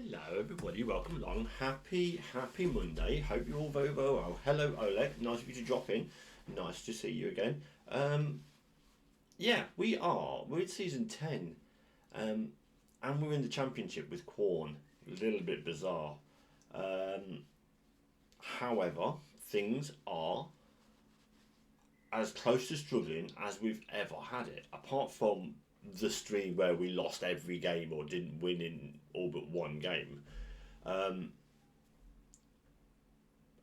Hello everybody, welcome along. Happy Monday. Hope you're all very well. Hello Oleg, nice of you to drop in. Nice to see you again. We're in season 10. And we're in the championship with Quorn. A little bit bizarre. However, things are as close to struggling as we've ever had it. Apart from the stream where we lost every game or didn't win in all but one game.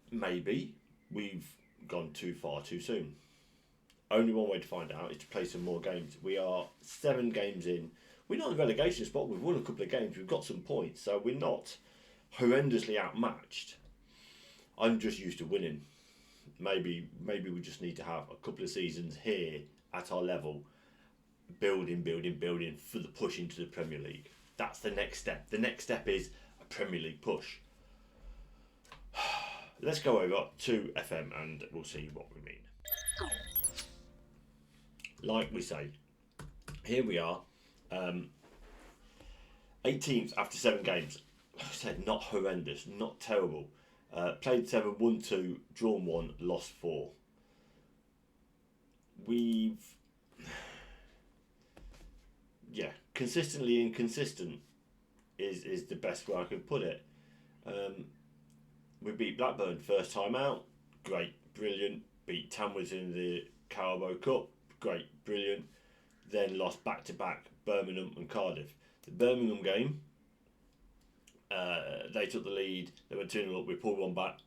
Maybe we've gone too far too soon. Only one way to find out is to play some more games. We are 7 games in. We're not in the relegation spot. We've won a couple of games. We've got some points, so we're not horrendously outmatched. I'm just used to winning. Maybe we just need to have a couple of seasons here at our level, building for the push into the Premier League. That's the next step. The next step is a Premier League push. Let's go over to FM and we'll see what we mean. Like we say, here we are, 18th after 7 games. Like I said, not horrendous, not terrible. Played 7, won 2, drawn 1, lost 4. Consistently inconsistent is the best way I could put it. We beat Blackburn first time out, great, brilliant. Beat Tamworth in the Carabao Cup, great, brilliant. Then lost back to back Birmingham and Cardiff. The Birmingham game, they took the lead, they went 2-0 up, we pulled one back.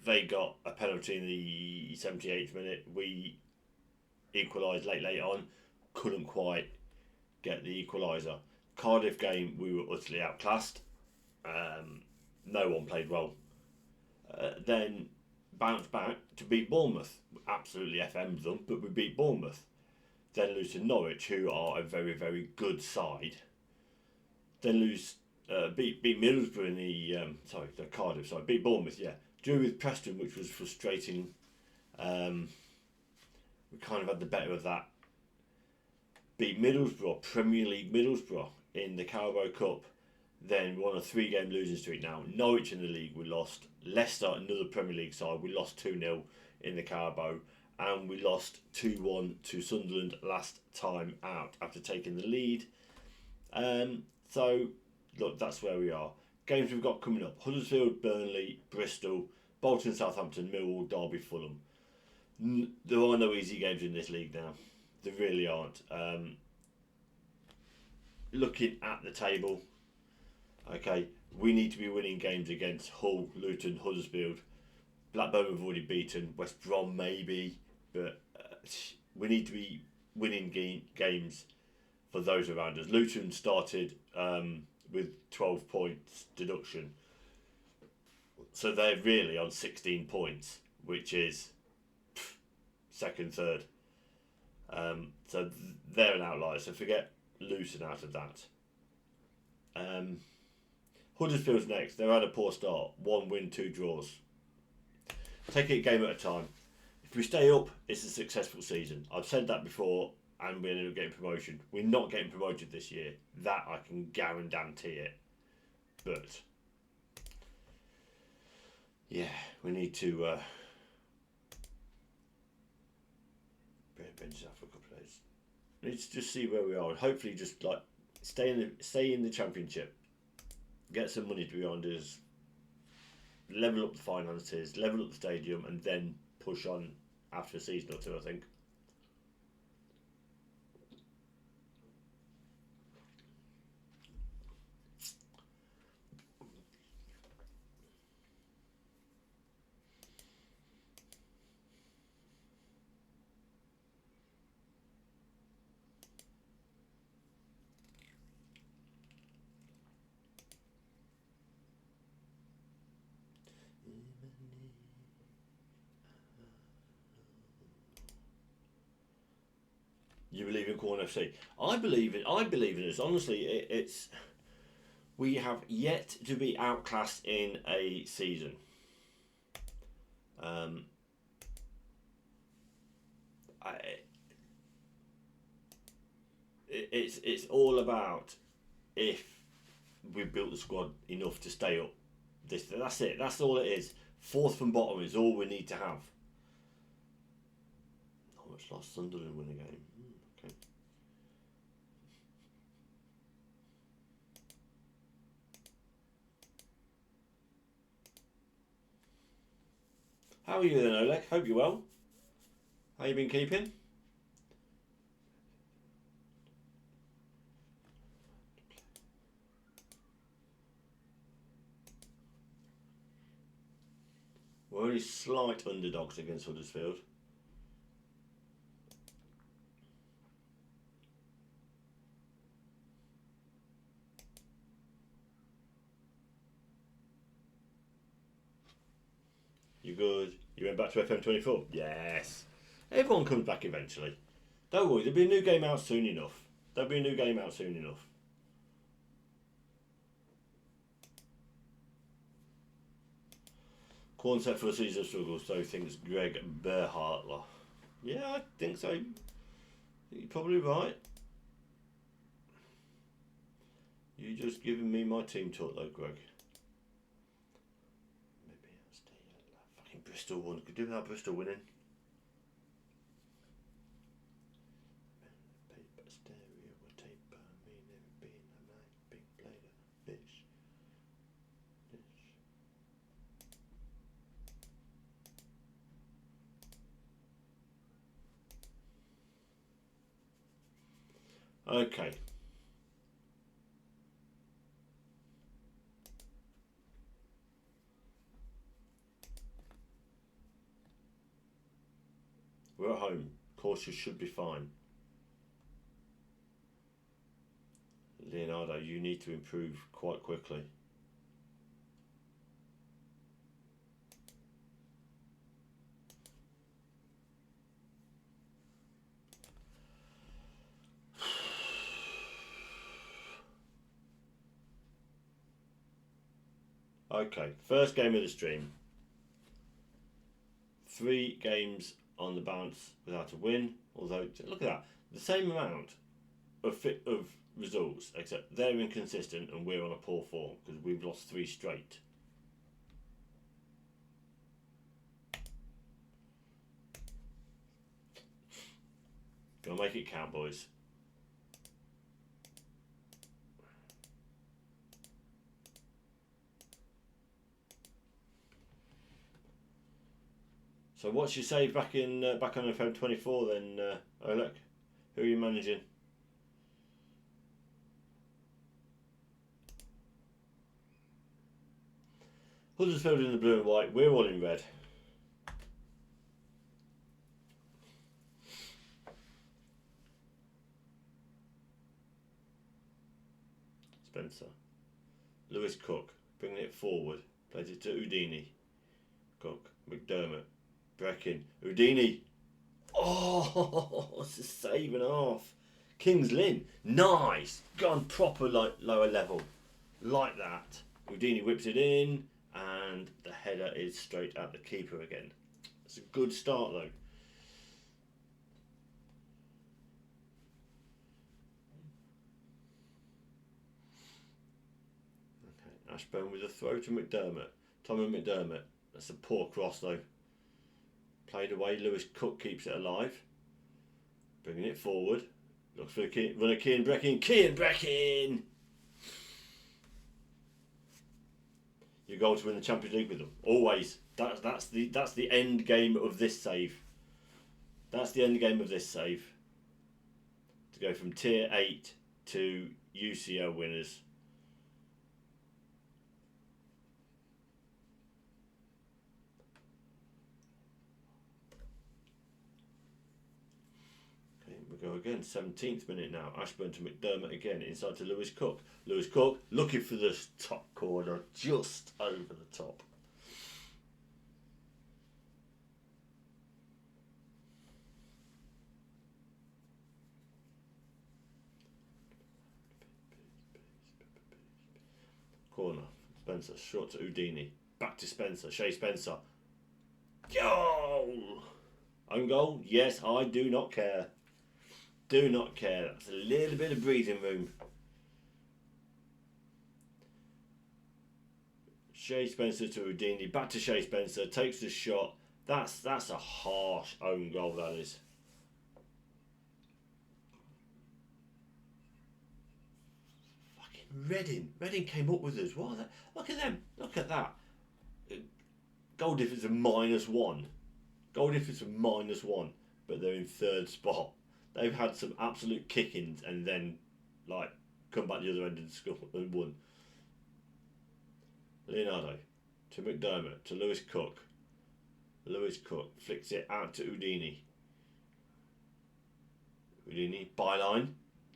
They got a penalty in the 78th minute. We equalised late on, couldn't quite get the equaliser. Cardiff game, we were utterly outclassed. No one played well. Then bounced back to beat Bournemouth. Absolutely FM'd them, but we beat Bournemouth. Then lose to Norwich, who are a very, very good side. Then beat Middlesbrough in the Cardiff side. Beat Bournemouth, yeah. Drew with Preston, which was frustrating. We kind of had the better of that. Beat Middlesbrough, Premier League Middlesbrough in the Carabao Cup. Then we're on a 3-game losing streak now. Norwich in the league, we lost. Leicester, another Premier League side, we lost 2-0 in the Carabao. And we lost 2-1 to Sunderland last time out after taking the lead. So, look, that's where we are. Games we've got coming up: Huddersfield, Burnley, Bristol, Bolton, Southampton, Millwall, Derby, Fulham. There are no easy games in this league now. There really aren't. Looking at the table, okay, we need to be winning games against Hull, Luton, Huddersfield. Blackburn we've already beaten. West Brom maybe, but we need to be winning games for those around us. Luton started with 12 points deduction, so they're really on 16 points, which is second, third. So they're an outlier. So forget Luton out of that. Huddersfield's next. They've had a poor start. 1 win, 2 draws. Take it a game at a time. If we stay up, it's a successful season. I've said that before, and we ended up getting promotion. We're not getting promoted this year. That I can guarantee it. But yeah, we need to bench that for a couple of days. We need to just see where we are, and hopefully just like stay in the championship, get some money to be on us, level up the finances, level up the stadium, and then push on after a season or 2, I think. You believe in Quorn FC? I believe in us. Honestly, it's we have yet to be outclassed in a season. It's all about if we've built the squad enough to stay up. That's it. That's all it is. Fourth from bottom is all we need to have. Not much lost. Sunderland win a game. Okay. How are you then, Oleg? Hope you're well. How you been keeping? We're only slight underdogs against Huddersfield. You good? You went back to FM24? Yes. Everyone comes back eventually. Don't worry, there'll be a new game out soon enough. Quorn set for the season of struggle, so thinks Greg Berhartler. Yeah, I think so. You're probably right. You just giving me my team talk though, Greg. Maybe I'll stay at fucking Bristol one. Could do without Bristol winning. Paper stereo or tape. Me never been a nice big plate of fish. Okay. We're at home. Courses should be fine. Leonardo, you need to improve quite quickly. Okay, first game of the stream. 3 games on the bounce without a win. Although, look at that. The same amount of results, except they're inconsistent and we're on a poor form because we've lost 3 straight. Gonna make it count, boys. So what's your save back on FM24 then, Oleg? Who are you managing? Huddersfield in the blue and white. We're all in red. Spencer. Lewis Cook bringing it forward. Plays it to Udini. Cook. McDermott. Breckin. Udini. Oh, it's a save and a half. Kings Lynn. Nice. Gone proper lower level. Like that. Udini whips it in. And the header is straight at the keeper again. It's a good start though. Okay, Ashburn with a throw to McDermott. Tommy McDermott. That's a poor cross though. Played away. Lewis Cook keeps it alive. Bringing it forward. Looks for the runner Cian Breckin. Cian Breckin! Your goal to win the Champions League with them. Always. That's the end game of this save. That's the end game of this save. To go from Tier 8 to UCL winners. Okay, we go again. 17th minute now. Ashburn to McDermott again. Inside to Lewis Cook. Lewis Cook looking for the top corner. Just over the top. Corner. Spencer. Short to Udini. Back to Spencer. Shea Spencer. Goal! Own goal? Yes, I do not care. Do not care. That's a little bit of breathing room. Shea Spencer to Houdini, back to Shea Spencer, takes the shot. That's a harsh own goal, that is. Fucking Reading came up with us. What are they? Look at them. Look at that. Goal difference of -1. Goal difference of -1, but they're in third spot. They've had some absolute kickings and then, like, come back the other end of the score and won. Leonardo to McDermott to Lewis Cook. Lewis Cook flicks it out to Houdini. Houdini, byline,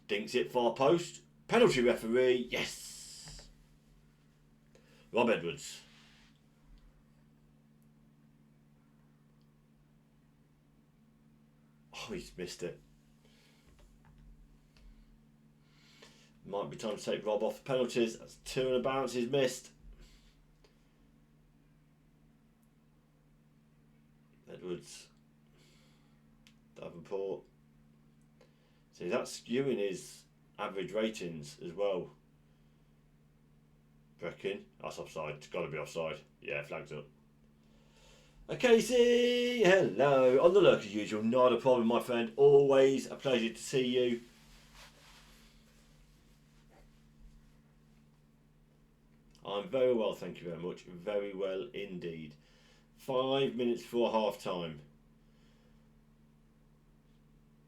dinks it far post. Penalty referee, yes! Rob Edwards. Oh, he's missed it. Might be time to take Rob off penalties. That's 2 and a bounce he's missed. Edwards. Davenport. See, that's skewing his average ratings as well. Reckon that's offside. It's got to be offside. Yeah, flags up. Casey, hello. On the lurk as usual. Not a problem, my friend. Always a pleasure to see you. I'm very well, thank you very much. Very well indeed. 5 minutes before half time.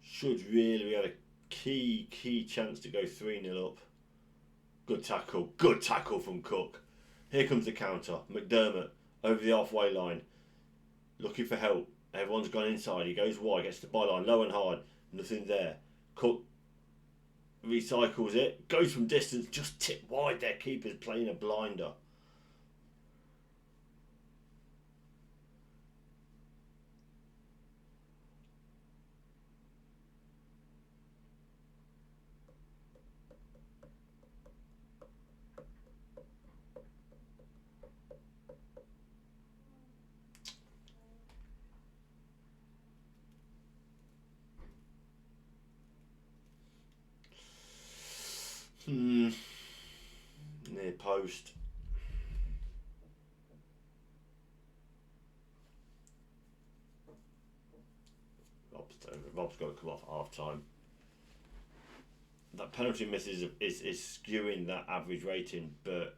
Should really, we had a key chance to go 3-0 up. Good tackle from Cook. Here comes the counter. McDermott over the halfway line, looking for help. Everyone's gone inside. He goes wide, gets the byline, low and hard. Nothing there. Cook recycles it, goes from distance, just tipped wide. Their keeper's playing a blinder. Near post. Rob's got to come off half time. That penalty miss is skewing that average rating, but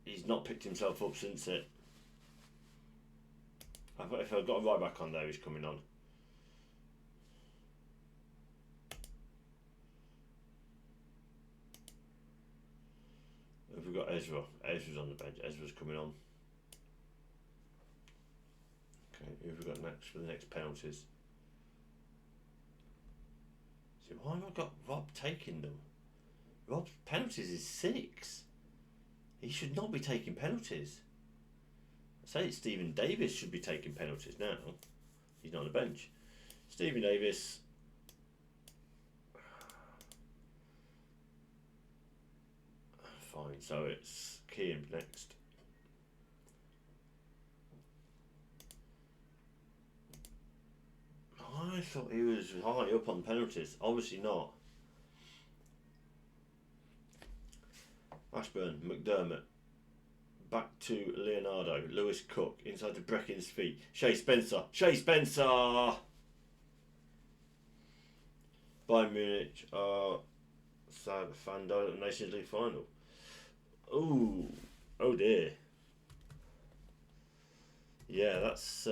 he's not picked himself up since it. If I've got a right back on there, he's coming on. We've got Ezra. Ezra's on the bench. Ezra's coming on. Okay, who have we got next for the next penalties? See, why have I got Rob taking them? Rob's penalties is 6. He should not be taking penalties. I say Stephen Davis should be taking penalties now. He's not on the bench. Stephen Davis. Fine, so it's Keane next. I thought he was high up on penalties. Obviously not. Ashburn, McDermott. Back to Leonardo. Lewis Cook inside to Breckin's feet. Shea Spencer. Bayern Munich are sad fan Nations League final. Oh dear. Yeah, that's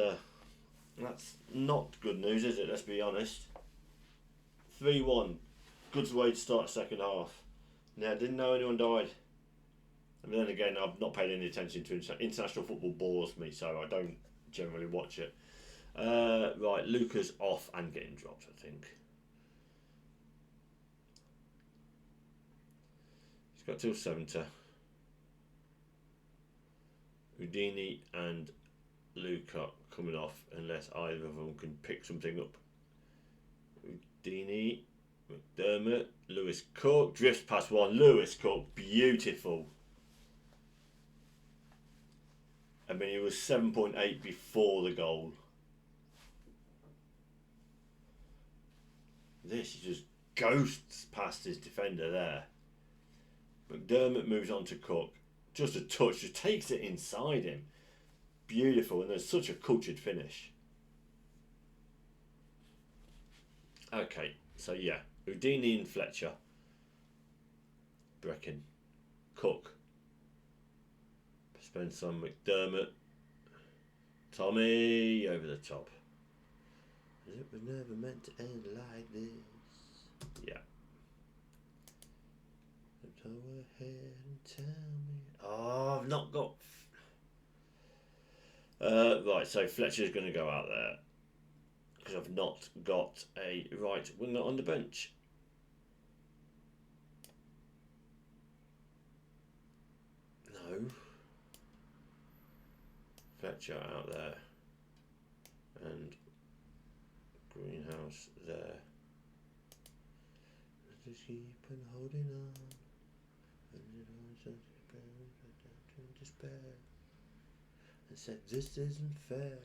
not good news, is it? Let's be honest. 3-1. Good way to start second half. Yeah, didn't know anyone died. And then again, I've not paid any attention to international football. Bores me, so I don't generally watch it. Right, Luca's off and getting dropped, I think. He's got till 70. Houdini and Luca coming off unless either of them can pick something up. Houdini, McDermott, Lewis Cook, drifts past one. Lewis Cook, beautiful. I mean, he was 7.8 before the goal. This just ghosts past his defender there. McDermott moves on to Cook. just a touch, just takes it inside him. Beautiful, and there's such a cultured finish. Okay, so yeah, Houdini and Fletcher, Brecken, Cook, Spencer, McDermott, Tommy over the top. It was never meant to end like this. Yeah. Go ahead and tell me. Oh, I've not got. Right, so Fletcher's going to go out there because I've not got a right winger on the bench. No. Fletcher out there and Greenhouse there. Just keep on holding on. Despair. I said this isn't fair.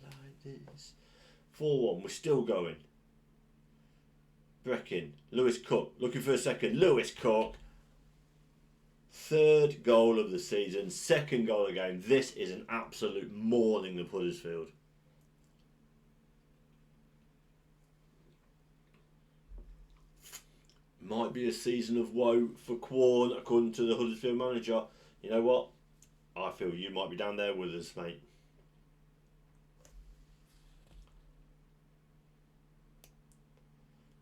Like this. 4-1. We're still going. Brecken, Lewis Cook, looking for a second. Lewis Cook. Third goal of the season, second goal of the game. This is an absolute morning of Huddersfield. Might be a season of woe for Quorn, according to the Huddersfield manager. You know what? I feel you might be down there with us, mate.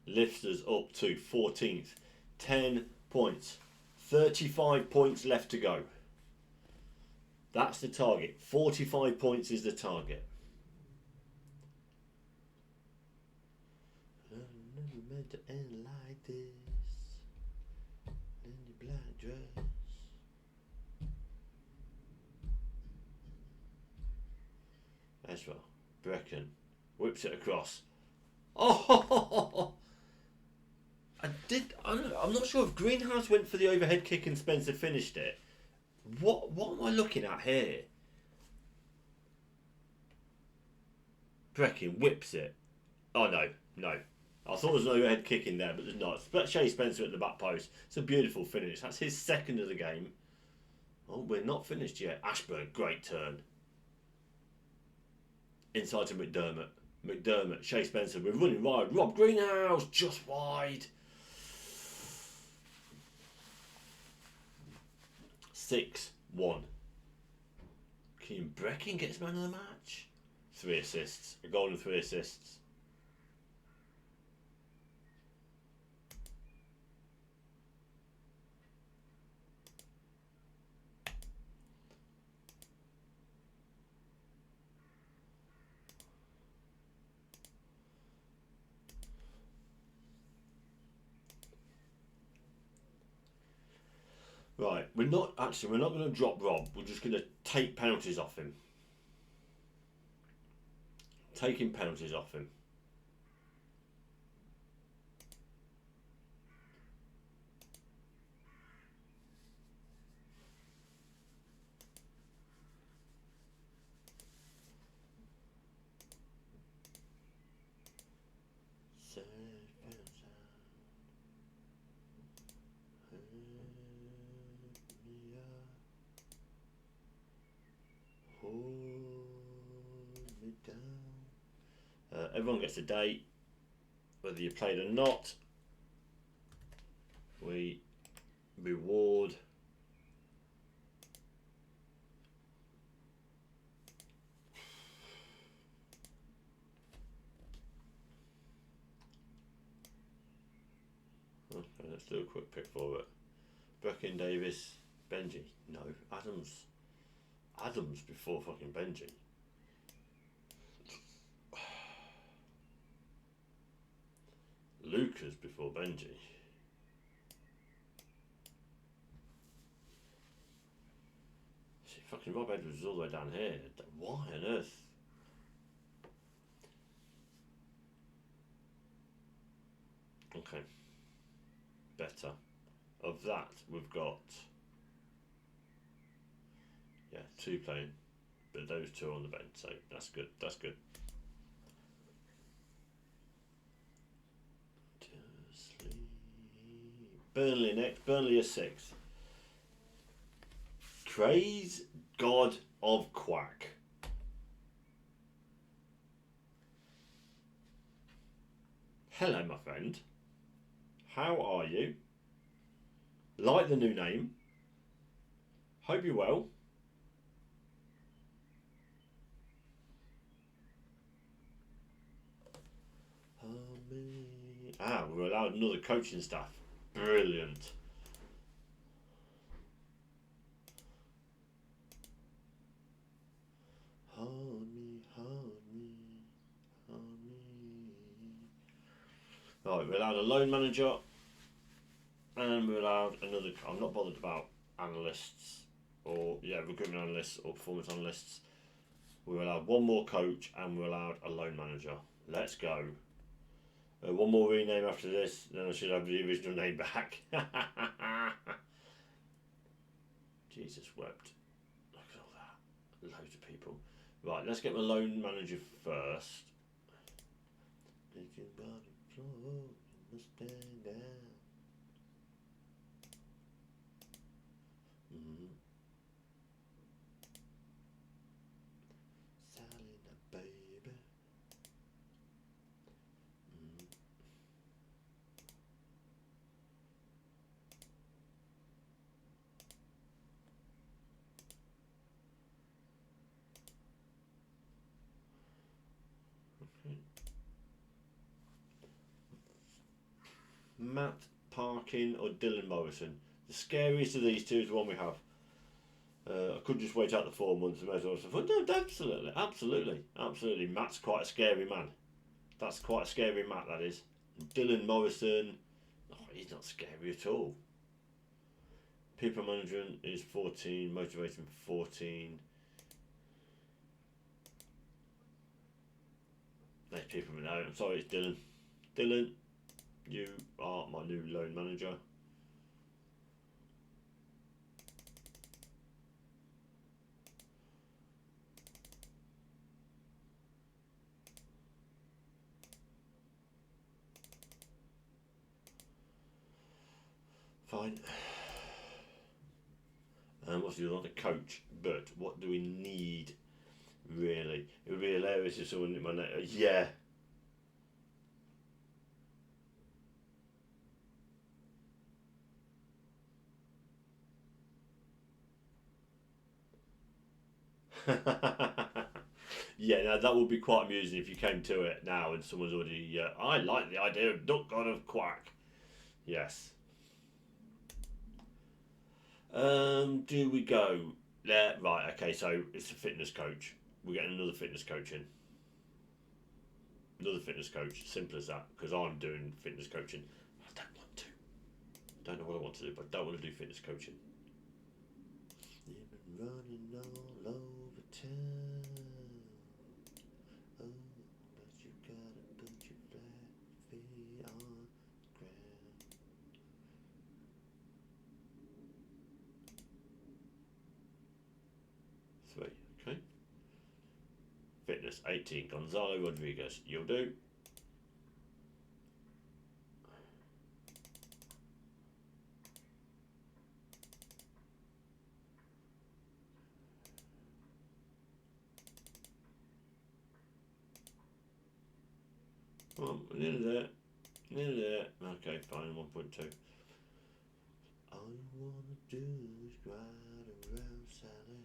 Lifts us up to 14th. 10 points. 35 points left to go. That's the target. 45 points is the target. Never meant to end like this. In your black dress. Ezra, Brecken, whips it across. Oh! I'm not sure if Greenhouse went for the overhead kick and Spencer finished it. What am I looking at here? Brecken whips it. Oh no. I thought there was an overhead kick in there, but there's not. Shea Spencer at the back post. It's a beautiful finish. That's his second of the game. Oh, we're not finished yet. Ashburn, great turn. Inside to McDermott. McDermott, Shea Spencer, we're running wide. Rob Greenhouse, just wide. 6-1. Keane Brecken gets man of the match. 3 assists. A goal and 3 assists. Right, we're not going to drop Rob. We're just going to take penalties off him. Taking penalties off him. Everyone gets a day, whether you played or not. We reward okay, let's do a quick pick for it. Brecken, Davis, Benji. No, Adams before fucking Benji. Lucas before Benji. See, fucking Rob Edwards is all the way down here. Why on earth? Okay. Better. Of that, we've got 2 playing, but those 2 on the bench. So that's good. That's good. Burnley next. Burnley are 6th. Praise God of Quack. Hello, my friend. How are you? Like the new name. Hope you're well. We're allowed another coaching staff. Brilliant. Right, we're allowed a loan manager, and we're allowed another. I'm not bothered about analysts or recruitment analysts or performance analysts. We're allowed one more coach, and we're allowed a loan manager. Let's go. One more rename after this, then I should have the original name back. Jesus wept. Look at all that. Loads of people. Right, let's get my loan manager first. Matt Parkin or Dylan Morrison. The scariest of these two is the one we have. I could just wait out the 4 months and measure stuff. No, absolutely. Matt's quite a scary man. That's quite a scary Matt, that is. Dylan Morrison, he's not scary at all. People management is 14, motivation 14. There's people no, I'm sorry, it's Dylan. Dylan, you are my new loan manager. Fine. And what's the other one? The coach. But what do we need, really? It would be hilarious if someone in my name. Yeah. Yeah, now that would be quite amusing if you came to it now and someone's already. I like the idea of Duck God of Quack. Yes. Do we go? Yeah, right, okay, so it's a fitness coach. We're getting another fitness coach in. Another fitness coach, simple as that, because I'm doing fitness coaching. I don't want to. Don't know what I want to do, but I don't want to do fitness coaching. You've been running all over town. Oh, but you gotta put your flat feet on the ground. 3, okay. Fitness 18, Gonzalo Rodriguez, you'll do. Well, nearly there. Okay, fine, 1.2. All you wanna do is ride around Sally.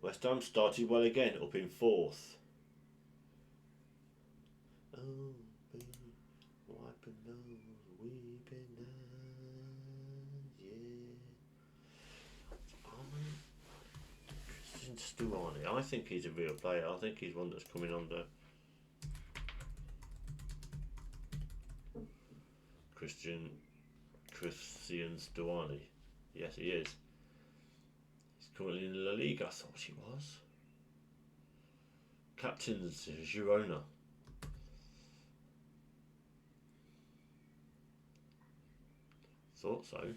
West Ham started well again, up in 4th. Oh, baby, wiping those weeping eyes, yeah. Christian Stuani, I think he's a real player. I think he's one that's coming under. Christian Stuani. Yes, he is. He's currently in La Liga, I thought he was. Captain's Girona. Thought so.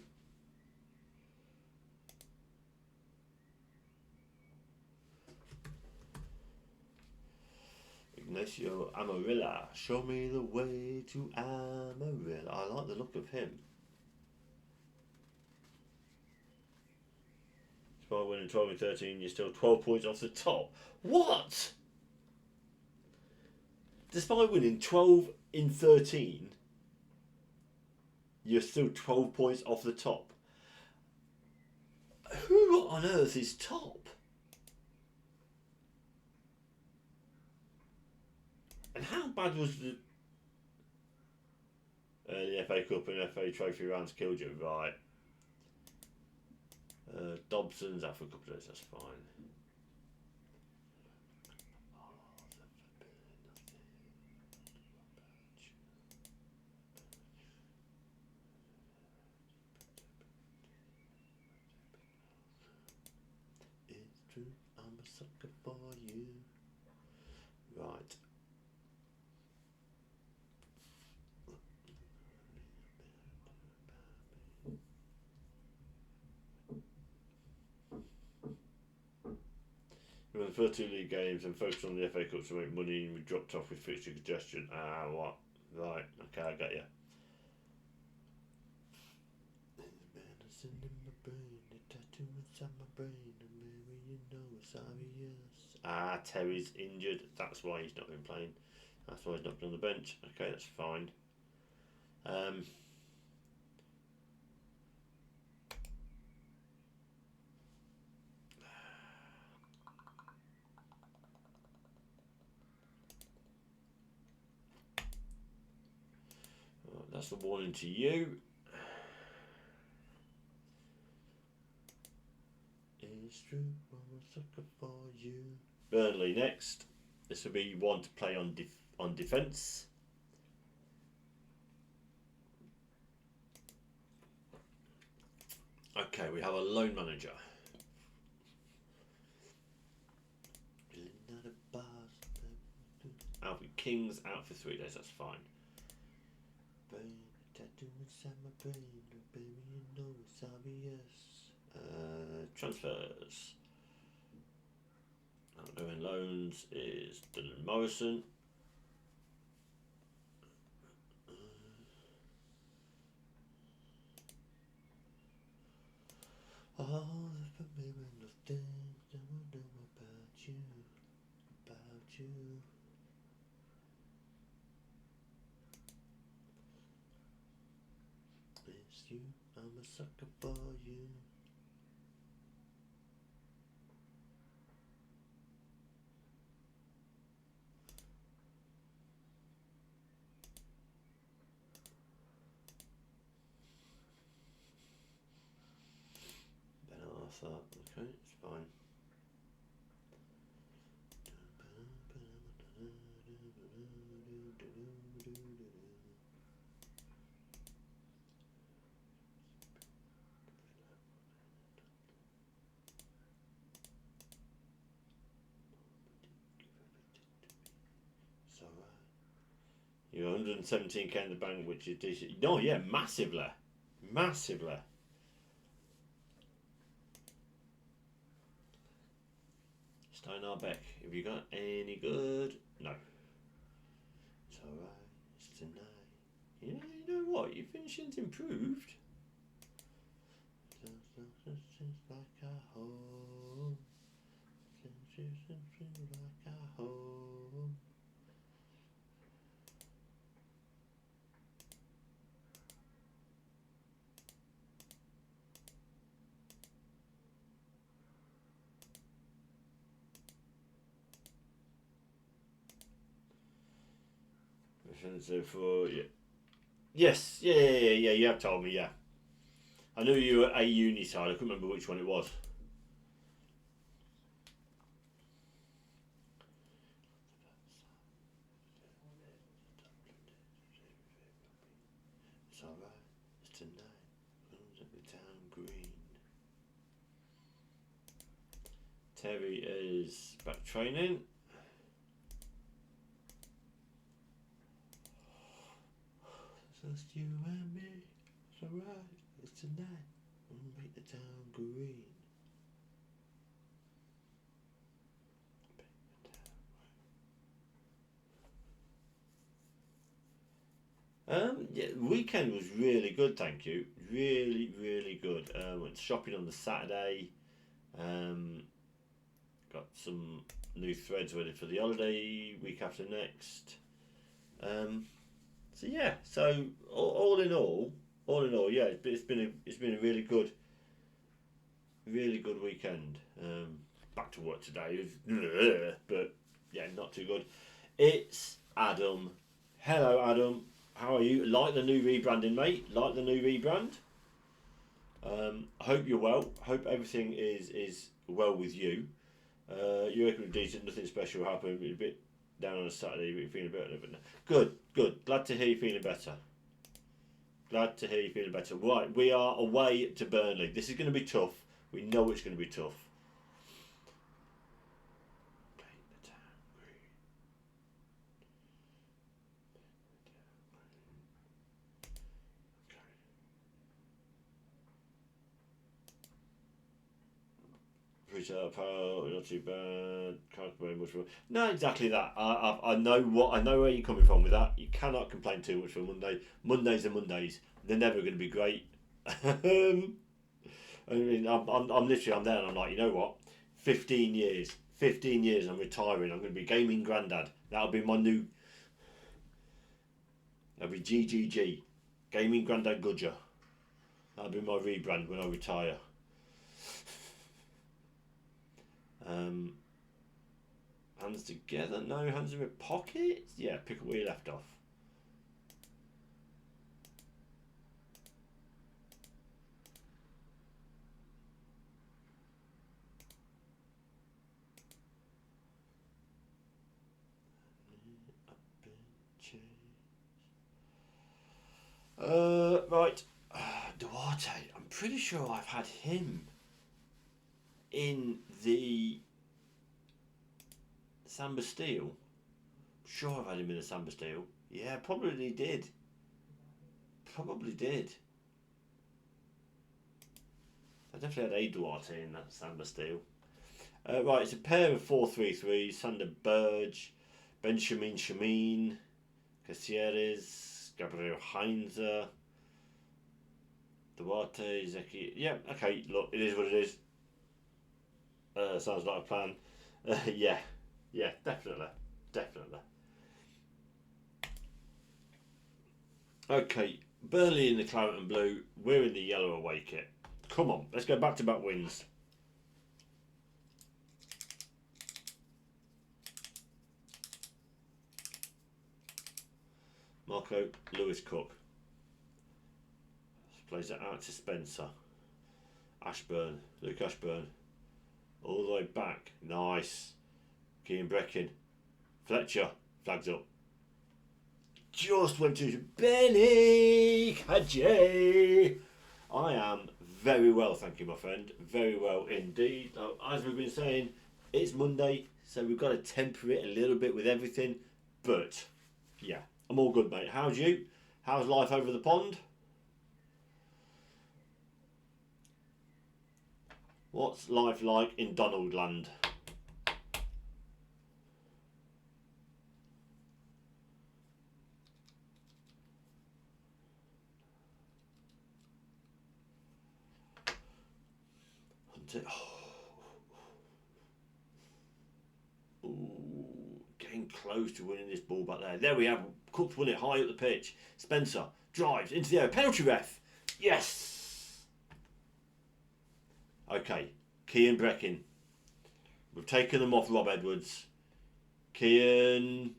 Ignacio Amarilla, show me the way to Amarilla. I like the look of him. Despite winning 12 and 13, you're still 12 points off the top. What? Despite winning 12 in 13, you're still 12 points off the top. Who on earth is top? And how bad was the FA Cup and FA Trophy rounds killed you? Right. Dobson's out for a couple of days, that's fine. It's true, I'm a sucker for you. Right. We won the first 2 league games and focused on the FA Cup to make money, and we dropped off with fixture congestion. Ah, what? Right, okay, I got you. Ah, Terry's injured. That's why he's not been playing. That's why he's not been on the bench. Okay, that's fine. That's the warning to you. It's true, I'm a sucker for you. Burnley next. This will be one to play on defence. Okay, we have a loan manager. Alfred King's out for 3 days, that's fine. Transfers. Outgoing loans is Dylan Morrison. All the familiar things I know about you. It's you, I'm a sucker for you. Ben Arthur, okay, it's fine. You're 117k in the bank, which is decent. No, yeah, massively. Massively. Steinar Beck, have you got any good? No. It's alright, it's tonight. Yeah, you know what? Your finishing's improved. Like a home. Like a home. So for yeah. Yes, yeah, you have told me, yeah. I knew you were a uni side, I couldn't remember which one it was. It's alright, it's tonight. At the town green. Terry is back training. Just you and me. It's alright, it's tonight. We'll make the town green. Yeah, the weekend was really good, thank you. Really, really good. Went shopping on the Saturday. Um, got some new threads ready for the holiday week after next. Um, so yeah, so all in all, yeah, it's been a really good weekend. Back to work today, but yeah, not too good. It's Adam. Hello, Adam. How are you? Like the new rebranding, mate? Like the new rebrand? I hope you're well. Hope everything is well with you. You're equally decent. Nothing special happened. A bit down on a Saturday, but you're feeling better. Good, good. Glad to hear you're feeling better. Glad to hear you're feeling better. Right, we are away to Burnley. This is going to be tough. We know it's going to be tough. Not too bad. Can't complain much for. No, exactly that. I know where you're coming from with that. You cannot complain too much for Monday. Mondays are Mondays. They're never going to be great. I mean, I'm literally I'm there and I'm like, you know what? 15 years. 15 years. I'm retiring. I'm going to be gaming granddad. That'll be my new. That'll be GGG. Gaming granddad Gudger. That'll be my rebrand when I retire. Hands together? No, hands in my pockets? Yeah, pick up where you left off. Right. Duarte. I'm pretty sure I've had him in the Samba Steel. Sure, I've had him in the Samba Steel. Yeah, probably did. Probably did. I definitely had a Duarte in that Samba Steel. Right, it's a pair of 4-3-3s. Sander Berge, Benjamin Shamin, Caceres, Gabriel Heinze, Duarte, Zeki. Yeah, okay, look, it is what it is. Sounds like a plan. Yeah, definitely. Okay, Burnley in the claret and blue. We're in the yellow away kit. Come on, let's go back to back wins. Marco Lewis Cook plays it out to Spencer. Luke Ashburn, all the way back. Nice. Kean Breckin. Fletcher flags up. Just went to Benny Kajay. I am very well, thank you, my friend. Very well indeed. Now, as we've been saying, it's Monday, so we've got to temper it a little bit with everything. But yeah, I'm all good, mate. How's you? How's life over the pond? What's life like in Donaldland? Ooh, getting close to winning this ball back there. There we have. Cook's won it high up the pitch. Spencer drives into the air. Penalty ref. Yes. Okay. Kean Breckin. We've taken them off Rob Edwards. Kean.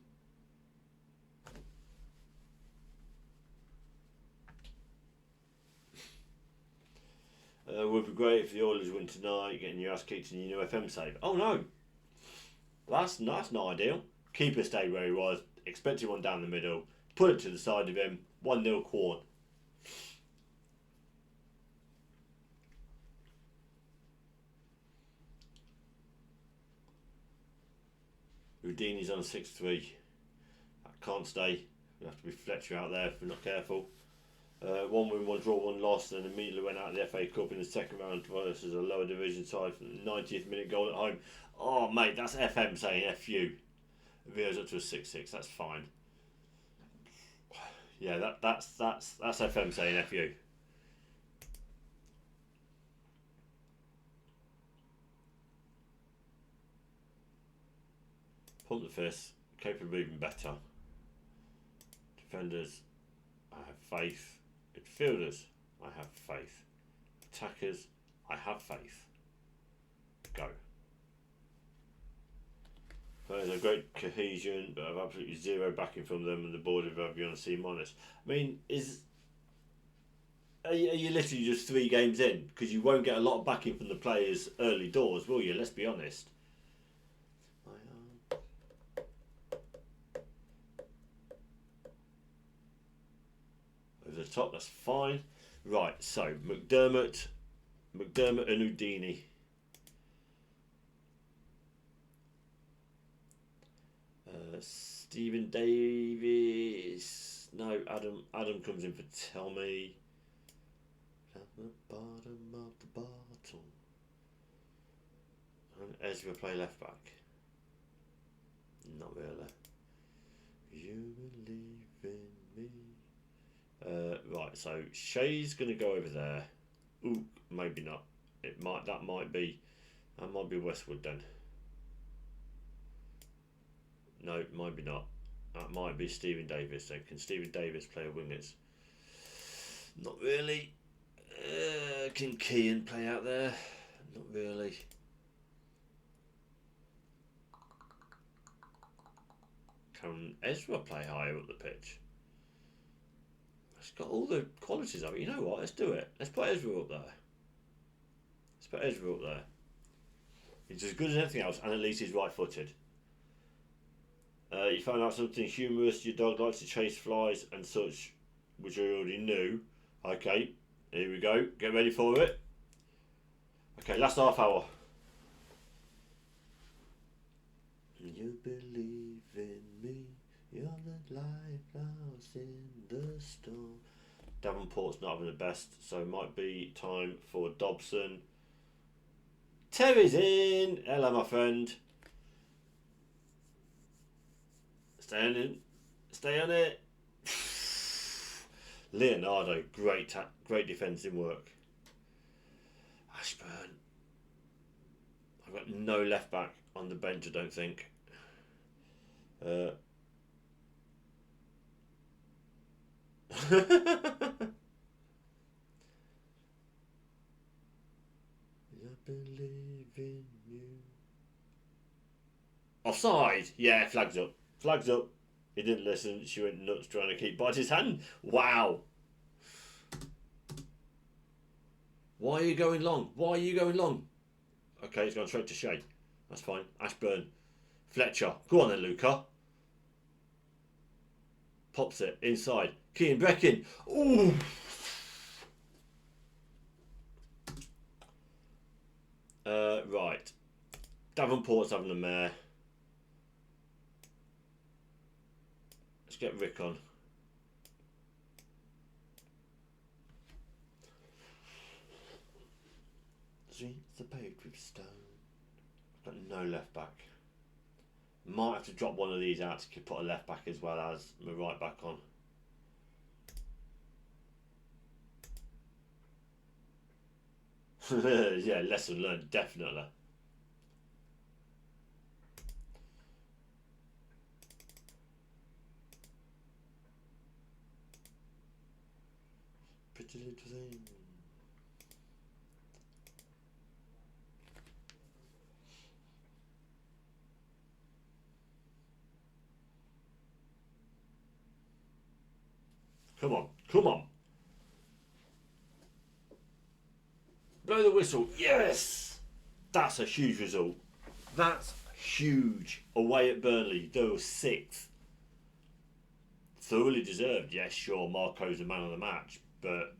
Would be great if the Oilers win tonight, getting your ass kicked in your new FM save. Oh no. That's not ideal. Keeper stayed where he was. Expected one down the middle. Put it to the side of him. 1-0 Quorn. Houdini's on a 6-3. That can't stay. We'll have to be Fletcher out there if we're not careful. 1 win, 1 draw, 1 loss, and immediately went out of the FA Cup in the second round versus a lower division side for the 90th minute goal at home. Oh, mate, that's FM saying F you. It goes up to a 6-6, that's fine. Yeah, that's FM saying F you. Pump the fist, capable of moving better. Defenders, I have faith. Midfielders, I have faith. Attackers, I have faith. Go. There's a great cohesion, but I've absolutely zero backing from them, and the board of rugby on a C minus. I mean, are you literally just 3 games in? Because you won't get a lot of backing from the players early doors, will you? Let's be honest. Over the top, that's fine. Right, so McDermott and Houdini. Stephen Davis. No, Adam comes in for Tell Me. At the bottom of the bottle. And Ezra play left back. Not really. You believe in me. Right, so Shay's gonna go over there. Ooh, maybe not. That might be Westwood then. No, maybe not. That might be Stephen Davis then. Can Stephen Davis play a wingers? Not really. Can Kean play out there? Not really. Can Ezra play higher up the pitch? It's got all the qualities of it. You know what? Let's do it. Let's put Ezra up there. He's as good as anything else, and at least he's right-footed. You found out something humorous. Your dog likes to chase flies and such, which I already knew. Okay, here we go. Get ready for it. Okay, last half hour. You believe in me. You're the lighthouse in the storm. Davenport's not having the best, so it might be time for Dobson. Terry's in. Hello, my friend. Stay on it. Leonardo, great defensive work. Ashburn. I've got no left back on the bench, I don't think. I believe in you. Offside. Yeah, flags up. He didn't listen. She went nuts trying to keep Barty's hand. Wow. Why are you going long? Okay, he's gone straight to Shay. That's fine. Ashburn. Fletcher. Go on then, Luca. Pops it inside. Kean Breckin. Ooh. Right. Davenport's having the mare. Let's get Rick on. Streets are paved with stone. I've got no left back. Might have to drop one of these out to put a left back as well as my right back on. Yeah, lesson learned, definitely. Pretty little thing. Come on. Blow the whistle. Yes! That's a huge result. That's huge. Away at Burnley, they were 6th. Thoroughly deserved. Yes, sure, Marco's the man of the match, but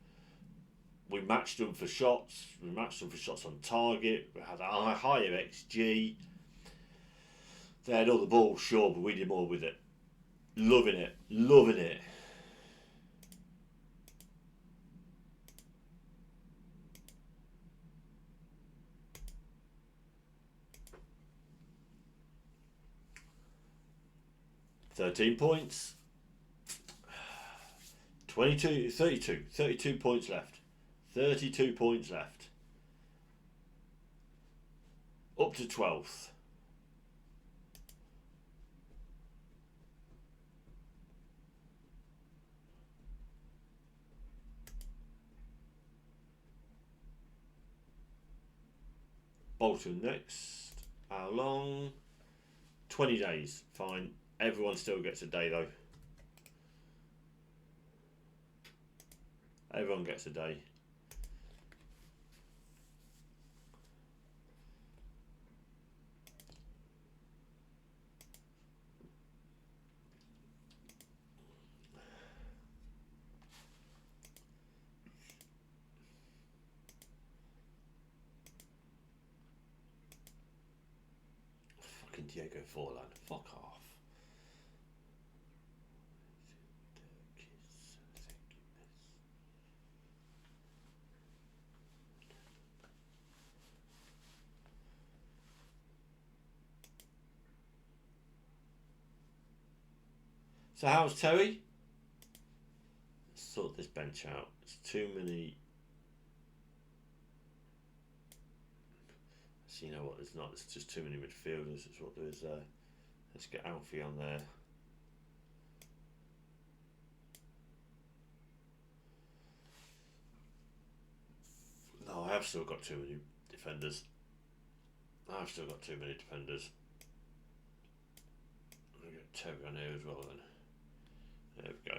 we matched them for shots. We matched them for shots on target. We had a higher XG. They had all the ball, sure, but we did more with it. Loving it. 13 points. 32 points left. 32 points left. Up to 12th. Bolton next. How long? 20 days. Fine. Everyone still gets a day though. Everyone gets a day. Fucking Diego Forlan. Fuck off. So how's Terry? Let's sort this bench out. It's too many. So you know what? There's not. It's just too many midfielders. It's what there is there. Let's get Alfie on there. No, I have still got too many defenders. I've still got too many defenders. I'll get Terry on here as well then. There we go.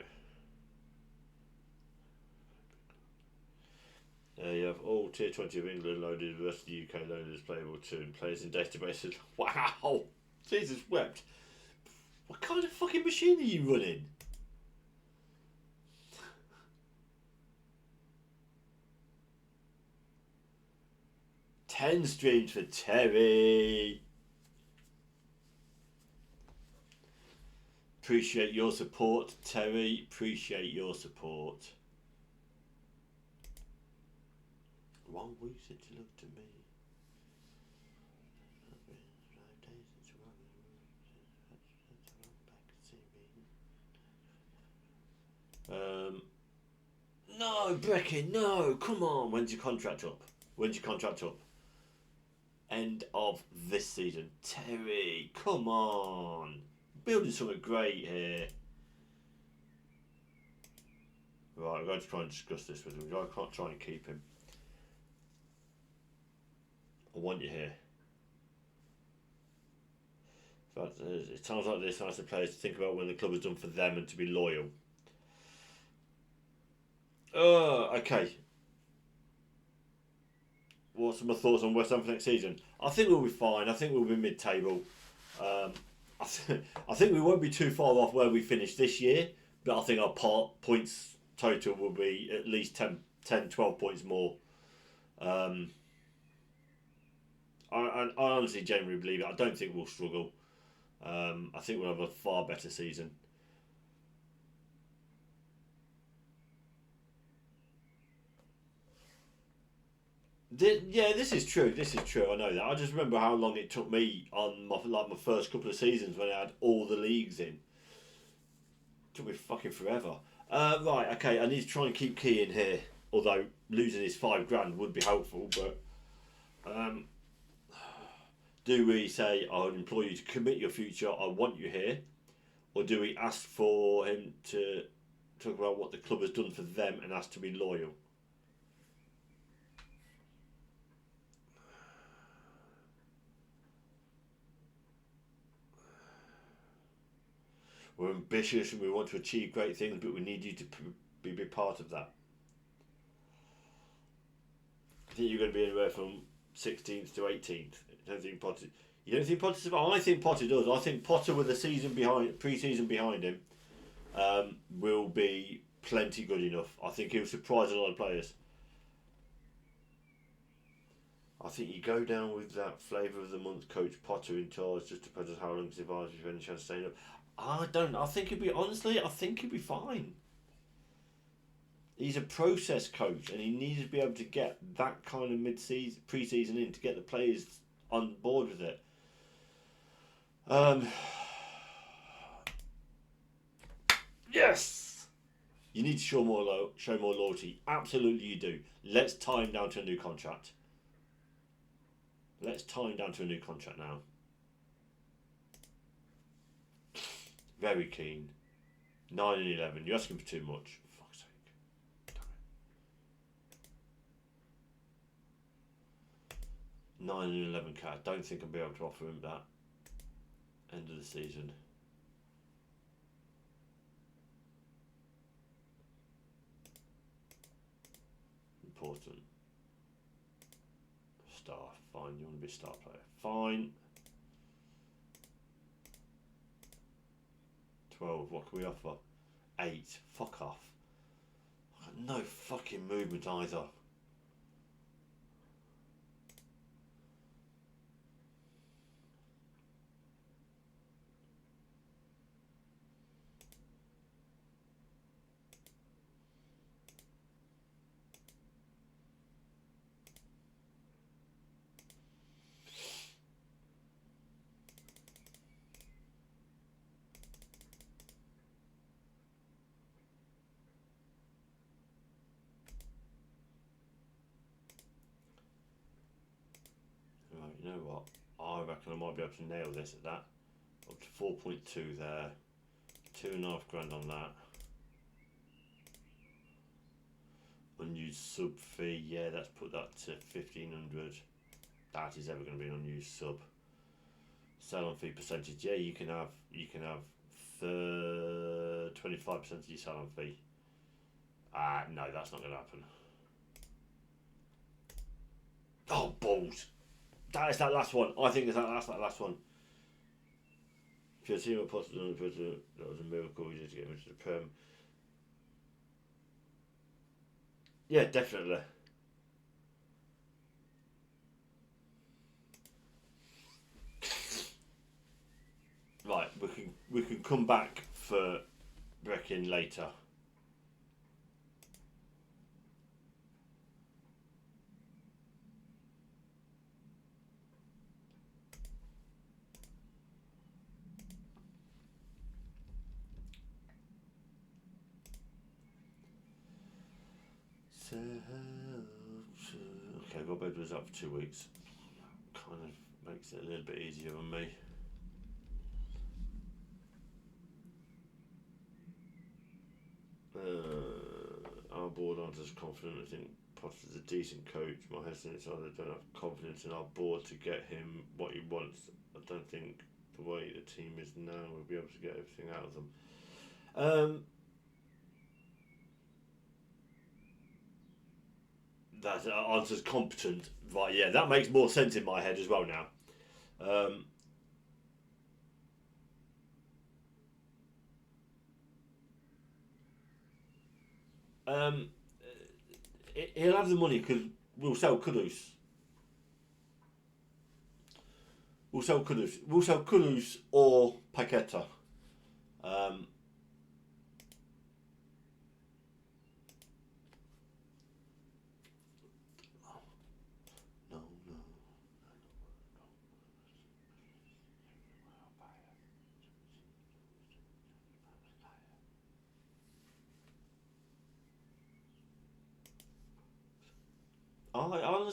You have all Tier 20 of England loaded, the rest of the UK loaded as playable too, and players in databases. Wow! Jesus wept. What kind of fucking machine are you running? Ten streams for Terry. Appreciate your support, Terry. Appreciate your support. One week since you looked at me. No, Brecken, no, come on. When's your contract up? When's your contract up? End of this season. Terry, come on. Building something great here. Right, I'm going to try and discuss this with him. I can't try and keep him. I want you here. But it's times like this I ask the players to think about when the club has done for them and to be loyal. Okay. What's my thoughts on West Ham for next season? I think we'll be fine. I think we'll be mid-table. I think we won't be too far off where we finished this year, but I think our points total will be at least 10, 12 points more. I honestly genuinely believe it. I don't think we'll struggle. I think we'll have a far better season. This is true. This is true. I know that. I just remember how long it took me on my first couple of seasons when I had all the leagues in. It took me fucking forever. Right. Okay. I need to try and keep Key in here. Although losing his $5,000 would be helpful, but do we say I would implore you to commit your future? I want you here, or do we ask for him to talk about what the club has done for them and ask to be loyal? We're ambitious and we want to achieve great things, but we need you to be part of that. I think you're going to be anywhere from 16th to 18th. I don't think Potter. You don't think Potter? I think Potter does. I think Potter with a pre-season behind him, will be plenty good enough. I think he'll surprise a lot of players. I think you go down with that flavour of the month, Coach Potter in charge, just depends on how long he survives if any chance of staying up. I think he'll be, honestly, I think he'll be fine. He's a process coach and he needs to be able to get that kind of mid-season, pre-season in to get the players on board with it. Yes! You need to show more loyalty. Absolutely, you do. Let's tie him down to a new contract. Let's tie him down to a new contract now. Very keen. 9 and 11. You're asking for too much. For fuck's sake. Damn it. 9 and 11 cat. I don't think I'll be able to offer him that. End of the season. Important. Star. Fine. You want to be a star player. Fine. 12. What can we offer? 8. Fuck off. I've got no fucking movement either. You know what? I reckon I might be able to nail this at that. Up to 4.2 there. £2,500 on that. Unused sub fee, yeah, let's put that to 1,500. That is ever going to be an unused sub. Sell on fee percentage, yeah, you can have 25% of your sell on fee. No, that's not going to happen. Oh, balls. That is that last one. I think that's that last one. If your team were possible, that was a miracle. You just get him into the Prem. Yeah, definitely. Right, we can come back for Breckin later. Okay, Robert was up for 2 weeks. Kind of makes it a little bit easier on me. Our board aren't as confident. I think Potter's a decent coach. My hesitancy is I don't have confidence in our board to get him what he wants. I don't think the way the team is now we'll be able to get everything out of them. That answer's competent. Right, yeah, that makes more sense in my head as well now. He'll have the money because we'll sell Kudus. We'll sell Kudus or Paqueta.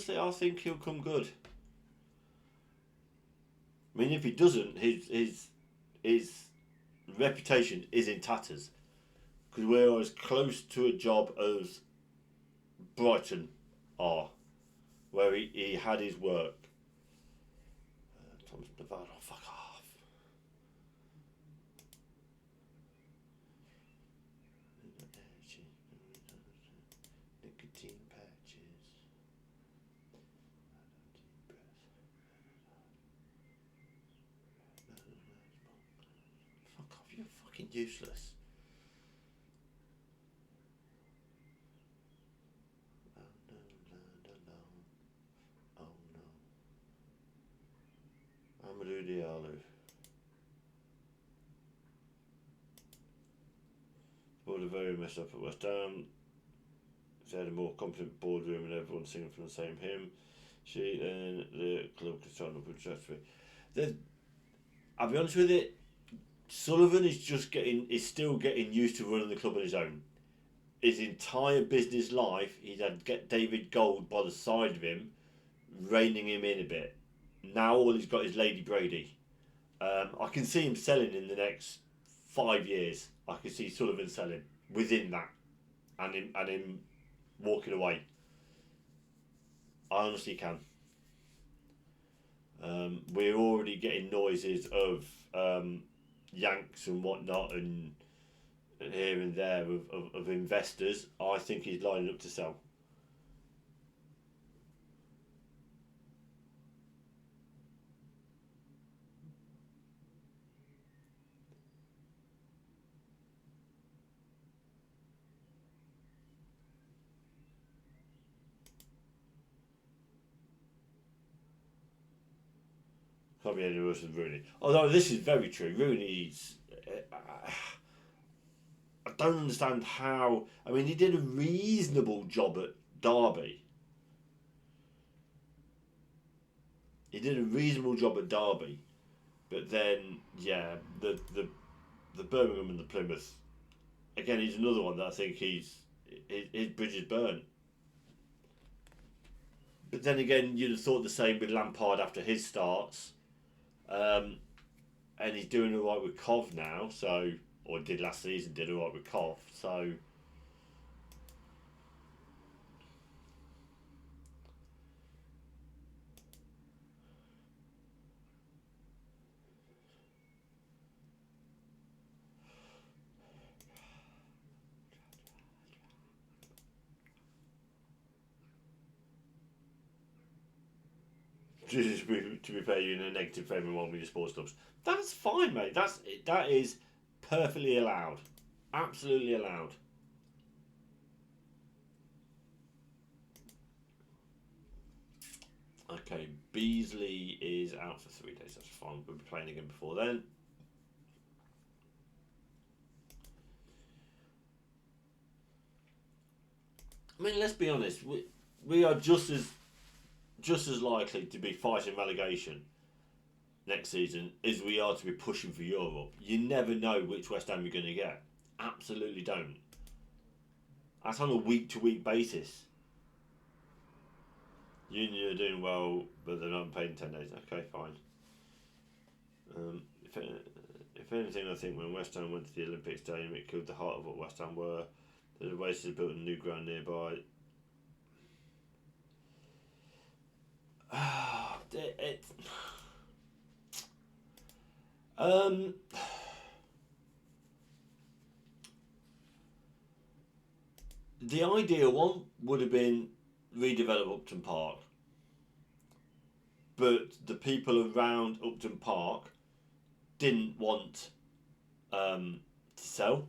I think he'll come good. I mean, if he doesn't, his reputation is in tatters because we're as close to a job as Brighton are, where he had his work. Thomas Nevada, fuck off. Nicotine patches. Fuck off, you're fucking useless. Oh no. Amadou Diallo. Board are very messed up at West Ham. They had a more competent boardroom and everyone singing from the same hymn. She and the club can start up with trajectory. I'll be honest with it, Sullivan is still getting used to running the club on his own. his entire business life, he's had get David Gold by the side of him, reining him in a bit. Now all he's got is Lady Brady. I can see him selling in the next 5 years. I can see Sullivan selling within that, and him walking away. I honestly can. We're already getting noises of Yanks and whatnot, and here and there of investors. I think he's lining up to sell. Can't be any worse than Rooney. Although this is very true. Rooney's. I don't understand how. I mean, he did a reasonable job at Derby. But then, yeah, the Birmingham and the Plymouth. Again, he's another one that I think his bridge is burnt. But then again, you'd have thought the same with Lampard after his starts. And he's doing all right with Cov now, so, or did last season, did all right with Cov, so. To be fair, you're in a negative frame of mind with your sports clubs. That's fine, mate. That is perfectly allowed, absolutely allowed. Okay, Beasley is out for 3 days. That's fine. We'll be playing again before then. I mean, let's be honest. We are just as likely to be fighting relegation next season as we are to be pushing for Europe. You never know which West Ham you're going to get. Absolutely don't. That's on a week-to-week basis. Union are doing well, but they're not paid in 10 days. Okay, fine. If anything, I think when West Ham went to the Olympic Stadium, it killed the heart of what West Ham were. The Oasis built a new ground nearby. The ideal one would have been redevelop Upton Park, but the people around Upton Park didn't want to sell.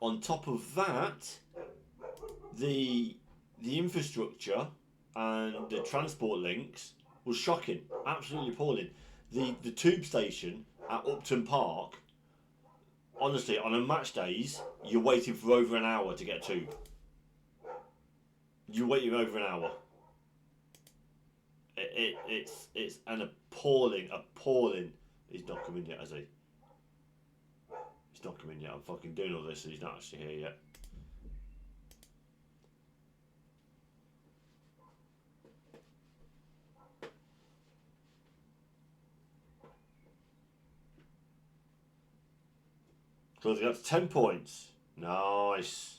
On top of that, the infrastructure and the transport links was shocking, absolutely appalling. The tube station at Upton Park, honestly, on a match days, you're waiting for over an hour to get a tube. You're waiting over an hour. It's an appalling. He's not coming yet, has he? He's not coming yet. I'm fucking doing all this and he's not actually here yet. Closing up to 10 points. Nice.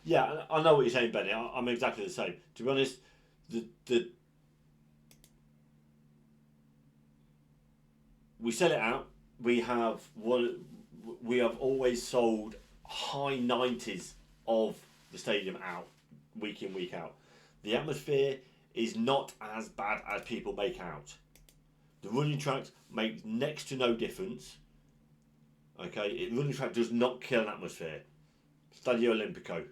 Yeah, I know what you're saying, Benny. I'm exactly the same. To be honest, we sell it out. We have always sold high 90s of the stadium out, week in, week out. The atmosphere is not as bad as people make out. The running tracks make next to no difference. Okay, running track does not kill an atmosphere. Stadio Olimpico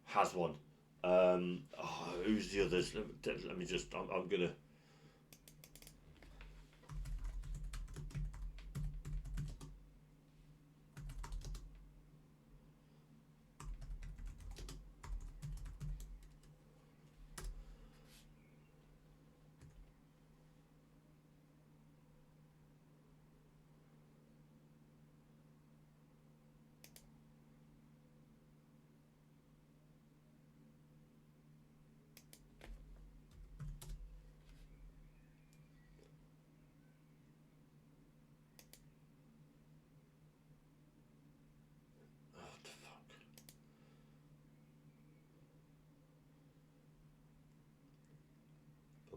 has one. Who's the others? Let me just. I'm gonna.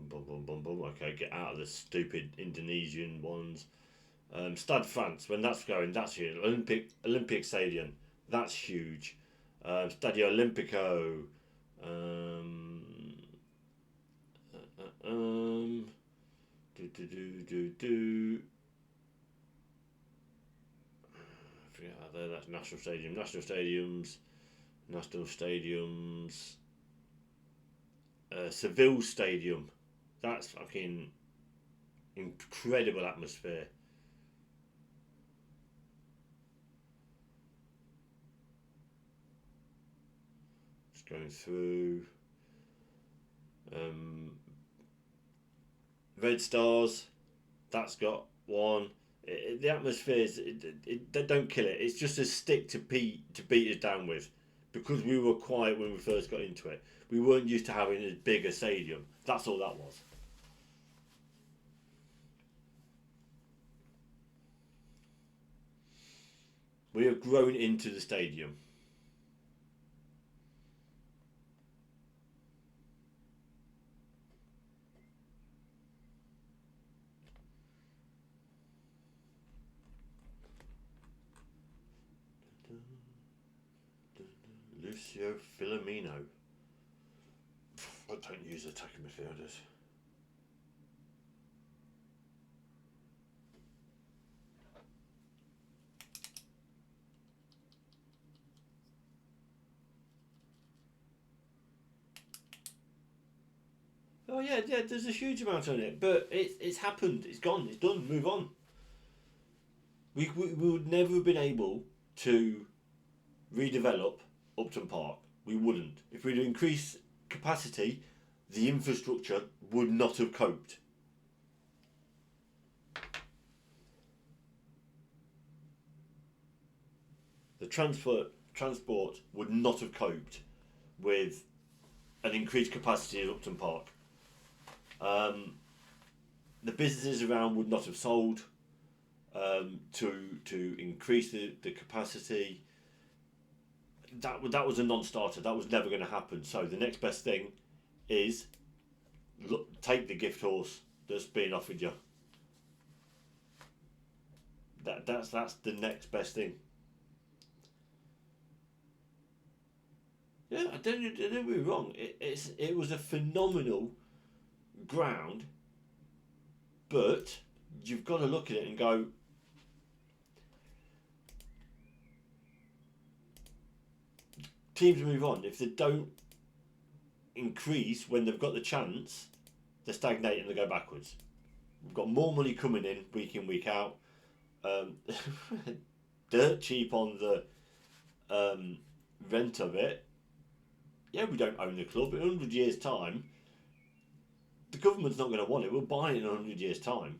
Boom, boom, boom, boom. Okay, get out of the stupid Indonesian ones. Stade France, when that's going, that's huge. Olympic Stadium, that's huge. Stadio Olimpico. Um, do do do do do. I forget how there. That's National Stadium. National stadiums. National stadiums. Seville Stadium. That's fucking incredible atmosphere. Just going through. Red Stars. That's got one. The atmospheres, they don't kill it. It's just a stick to beat us down with, because we were quiet when we first got into it. We weren't used to having a bigger stadium. That's all that was. We have grown into the stadium. Lucio Filomeno. I don't use attacking midfielders. Oh yeah, there's a huge amount on it, but it's happened, it's gone, it's done, move on. We would never have been able to redevelop Upton Park. We wouldn't. If we'd increased capacity, the infrastructure would not have coped. The transport would not have coped with an increased capacity at Upton Park. The businesses around would not have sold to increase the capacity. That was a non-starter. That was never going to happen. So the next best thing is take the gift horse that's being offered you. That's the next best thing. Yeah, don't get me wrong. It was a phenomenal ground, but you've got to look at it and go, teams move on. If they don't increase when they've got the chance, they stagnate and they go backwards. We've got more money coming in, week out. Dirt cheap on the rent of it. Yeah, we don't own the club. In 100 years' time, the government's not going to want it. We'll buy it in 100 years' time.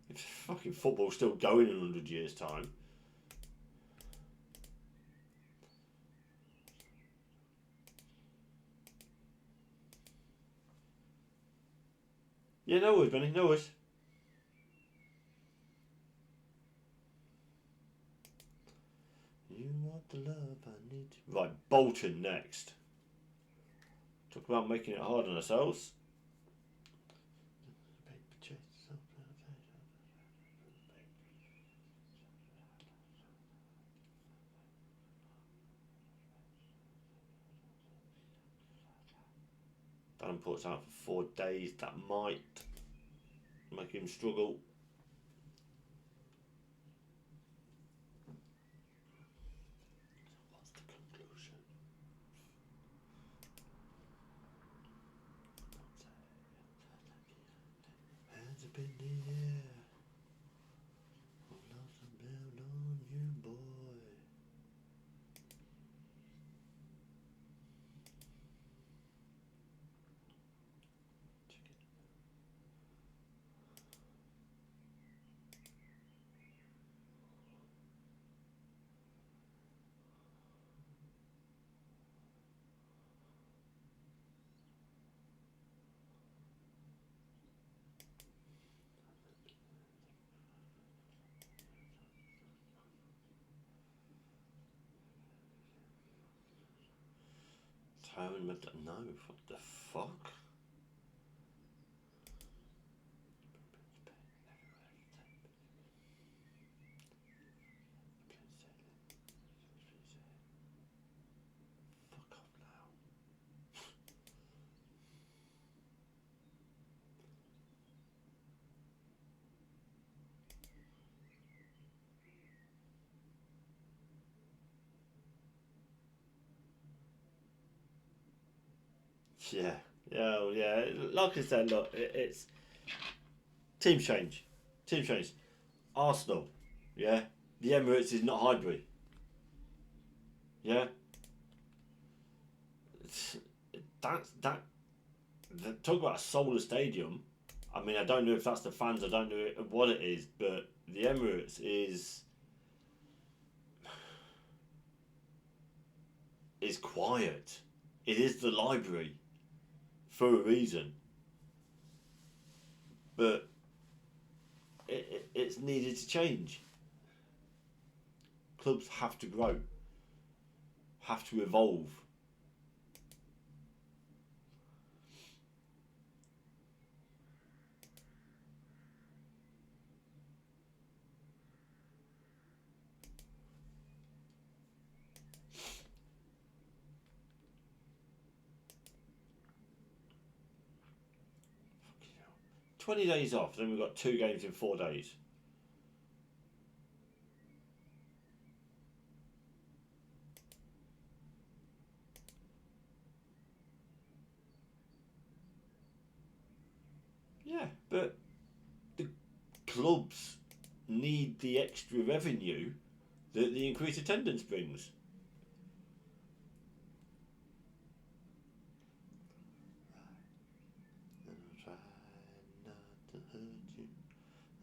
If fucking football's still going in 100 years' time. Yeah, no worries, Benny, no worries. You want the love I need. Right, Bolton next. Talk about making it hard on ourselves. Davenport's out for 4 days. That might make him struggle. What's the conclusion? Hands up in the air. Lots of blood on you, boy. No, what the fuck? Yeah, yeah, well, yeah. Like I said, look, it's team change. Team change. Arsenal, yeah. The Emirates is not Highbury, yeah. It's, that's that. Talk about a soulless stadium. I mean, I don't know if that's the fans. I don't know what it is, but the Emirates is quiet. It is the library for a reason, but it's needed to change. Clubs have to grow, have to evolve. 20 days off, then we've got 2 games in 4 days. Yeah, but the clubs need the extra revenue that the increased attendance brings. I'll try not to hurt you.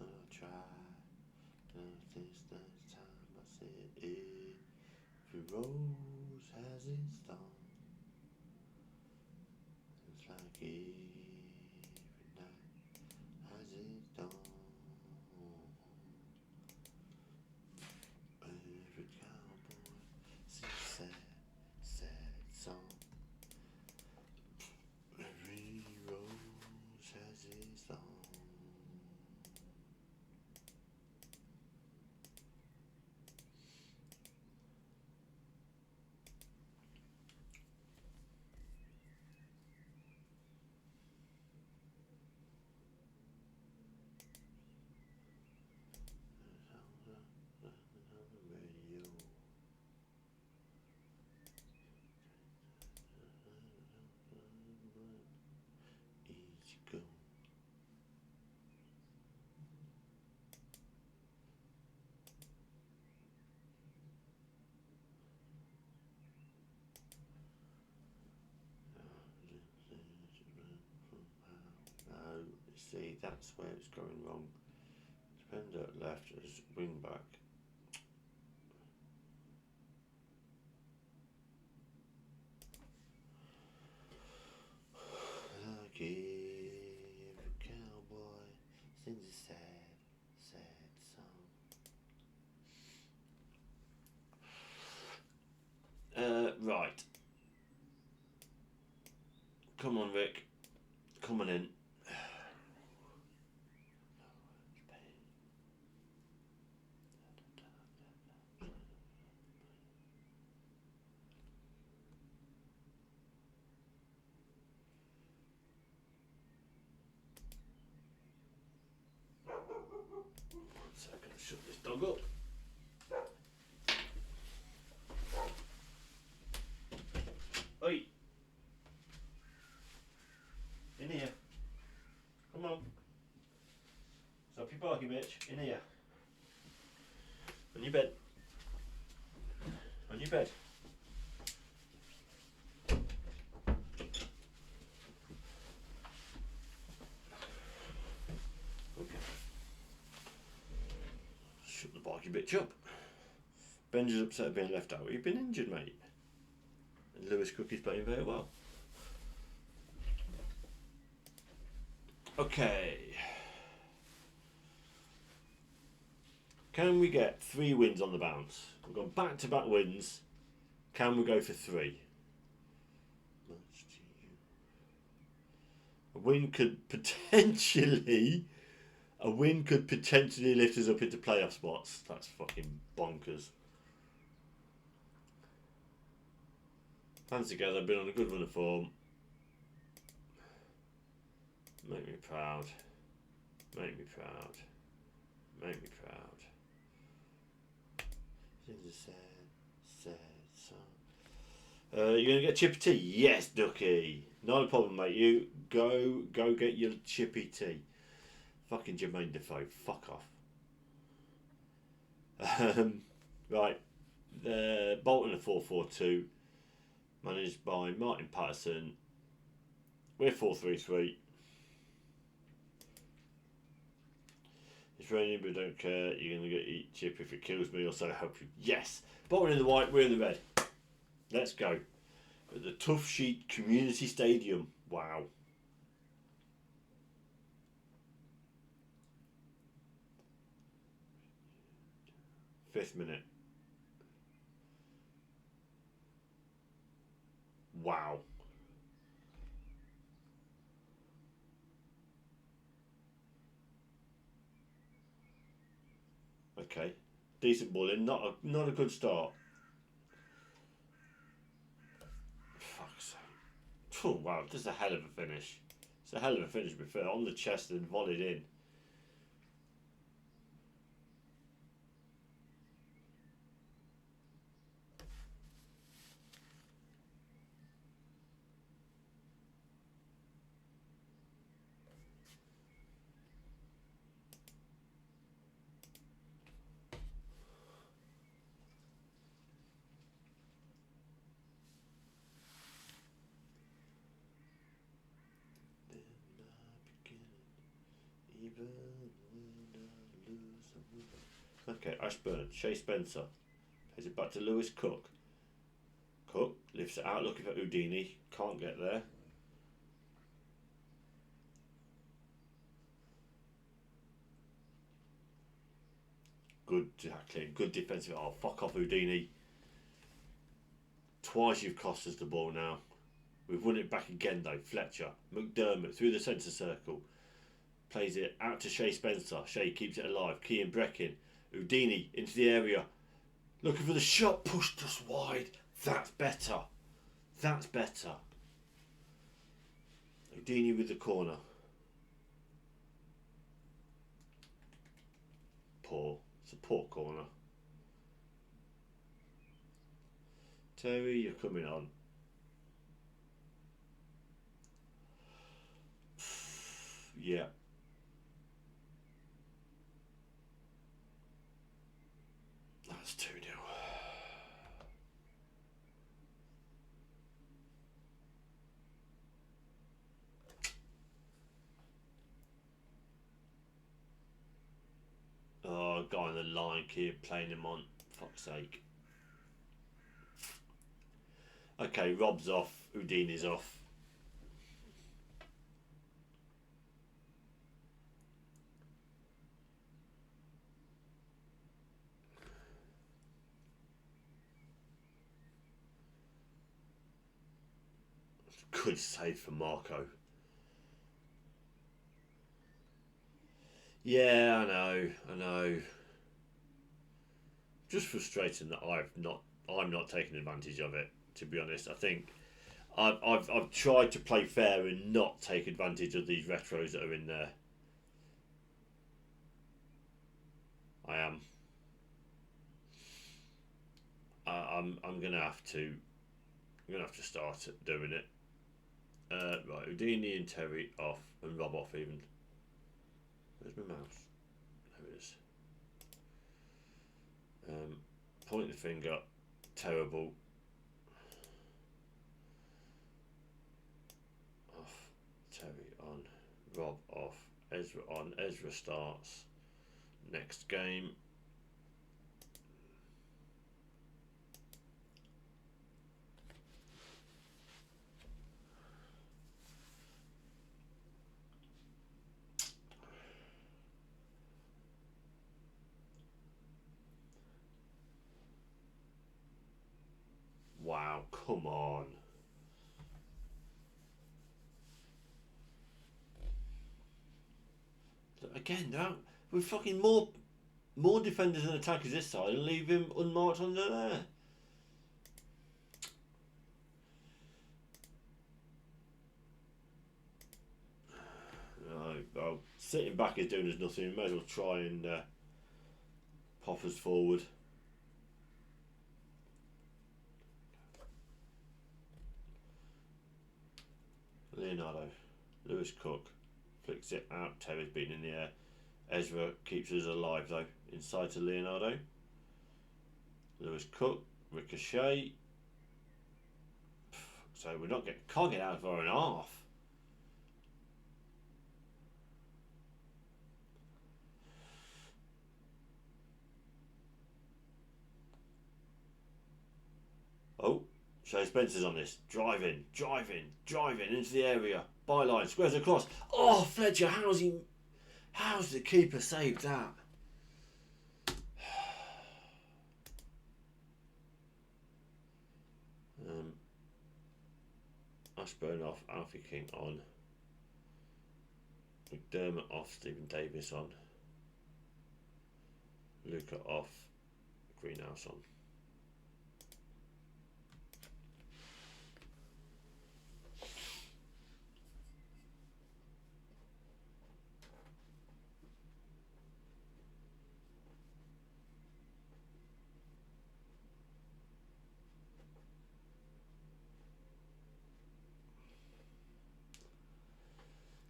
I'll try this time. I said every rose has its thorn. It's like every night has its dawn. Every cowboy sings sad, sad song. Every rose has its thorn. Radio. Easy go. No, see, that's where it's going wrong. Defender left as wing back. Like every cowboy sings a sad, sad song. Right. Come on, Rick. Come on in. So I'm going to shut this dog up. Oi! In here. Come on. Stop your barking, bitch. In here. On your bed. On your bed. Okay. Shut the barky bitch up. Benji's upset at being left out. You've been injured, mate. And Lewis Cook is playing very well. Okay. Can we get 3 wins on the bounce? We've got back-to-back wins. Can we go for 3? Much to you. A win could potentially lift us up into playoff spots. That's fucking bonkers. Hands together, been on a good run of form. Make me proud. Make me proud. Make me proud. It's a sad, sad song. You're going to get chippy tea? Yes, Ducky. Not a problem, mate. You go get your chippy tea. Fucking Jermaine Defoe. Fuck off. Right. Bolton at 4-4-2. Managed by Martin Patterson. We're 4-3-3. It's raining, but don't care. You're going to get eat chip if it kills me, or so I hope you. Yes! Bolton in the white, we're in the red. Let's go. At the Tough Sheet Community Stadium. Wow. Fifth minute. Wow. Okay. Decent ball in. Not a good start. Fuck's sake. Oh, wow. This is a hell of a finish. It's a hell of a finish, to be fair. On the chest and volleyed in. Okay, Ashburn, Shea Spencer. Plays it back to Lewis Cook. Cook lifts it out looking for Houdini. Can't get there. Good tackling, good defensive. Oh, fuck off, Houdini. Twice you've cost us the ball now. We've won it back again though. Fletcher, McDermott through the centre circle. Plays it out to Shea Spencer. Shea keeps it alive. Kean Breckin. Houdini into the area. Looking for the shot. Pushed us wide. That's better. That's better. Houdini with the corner. Poor. It's a poor corner. Terry, you're coming on. Yeah. That's 2-0. Oh, guy on the line, kid playing him on. Fuck's sake. Okay, Rob's off. Houdini's off. Good save for Marco. Yeah, I know. Just frustrating that I'm not taking advantage of it. To be honest, I think I've tried to play fair and not take advantage of these retros that are in there. I am. I'm gonna have to. I'm gonna have to start doing it. Right, Houdini and Terry off, and Rob off even. Where's my mouse? There it is. Point the finger. Terrible. Off. Terry on. Rob off. Ezra on. Ezra starts. Next game. Wow, come on. Again, now we're fucking more defenders and attackers this side and leave him unmarked under there. No, well, sitting back is doing us nothing. We may as well try and pop us forward. Leonardo. Lewis Cook flicks it out. Terry's been in the air. Ezra keeps us alive though. Inside to Leonardo. Lewis Cook. Ricochet. So we're not can't get out of our own half. Oh, Shay Spencer's on this. Driving into the area. Byline, squares across. Oh, Fletcher, how's the keeper saved that? Ashburn off, Alfie King on. McDermott off, Stephen Davis on. Luca off, Greenhouse on.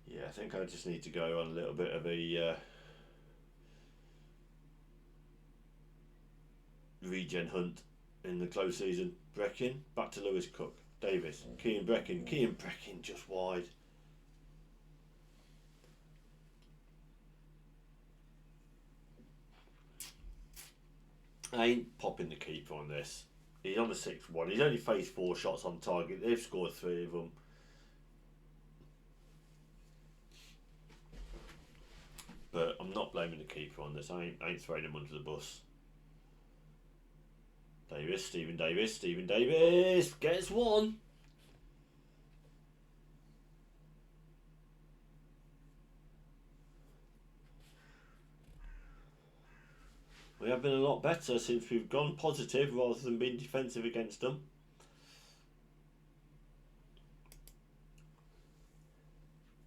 Yeah, I think I just need to go on a little bit of a regen hunt in the close season. Breckin, back to Lewis Cook. Davis, Kean Breckin just wide. I ain't popping the keeper on this. He's on the 6-1. He's only faced 4 shots on target. They've scored 3 of them. But I'm not blaming the keeper on this. I ain't throwing him under the bus. Davis, Stephen Davis gets one. We have been a lot better since we've gone positive rather than being defensive against them.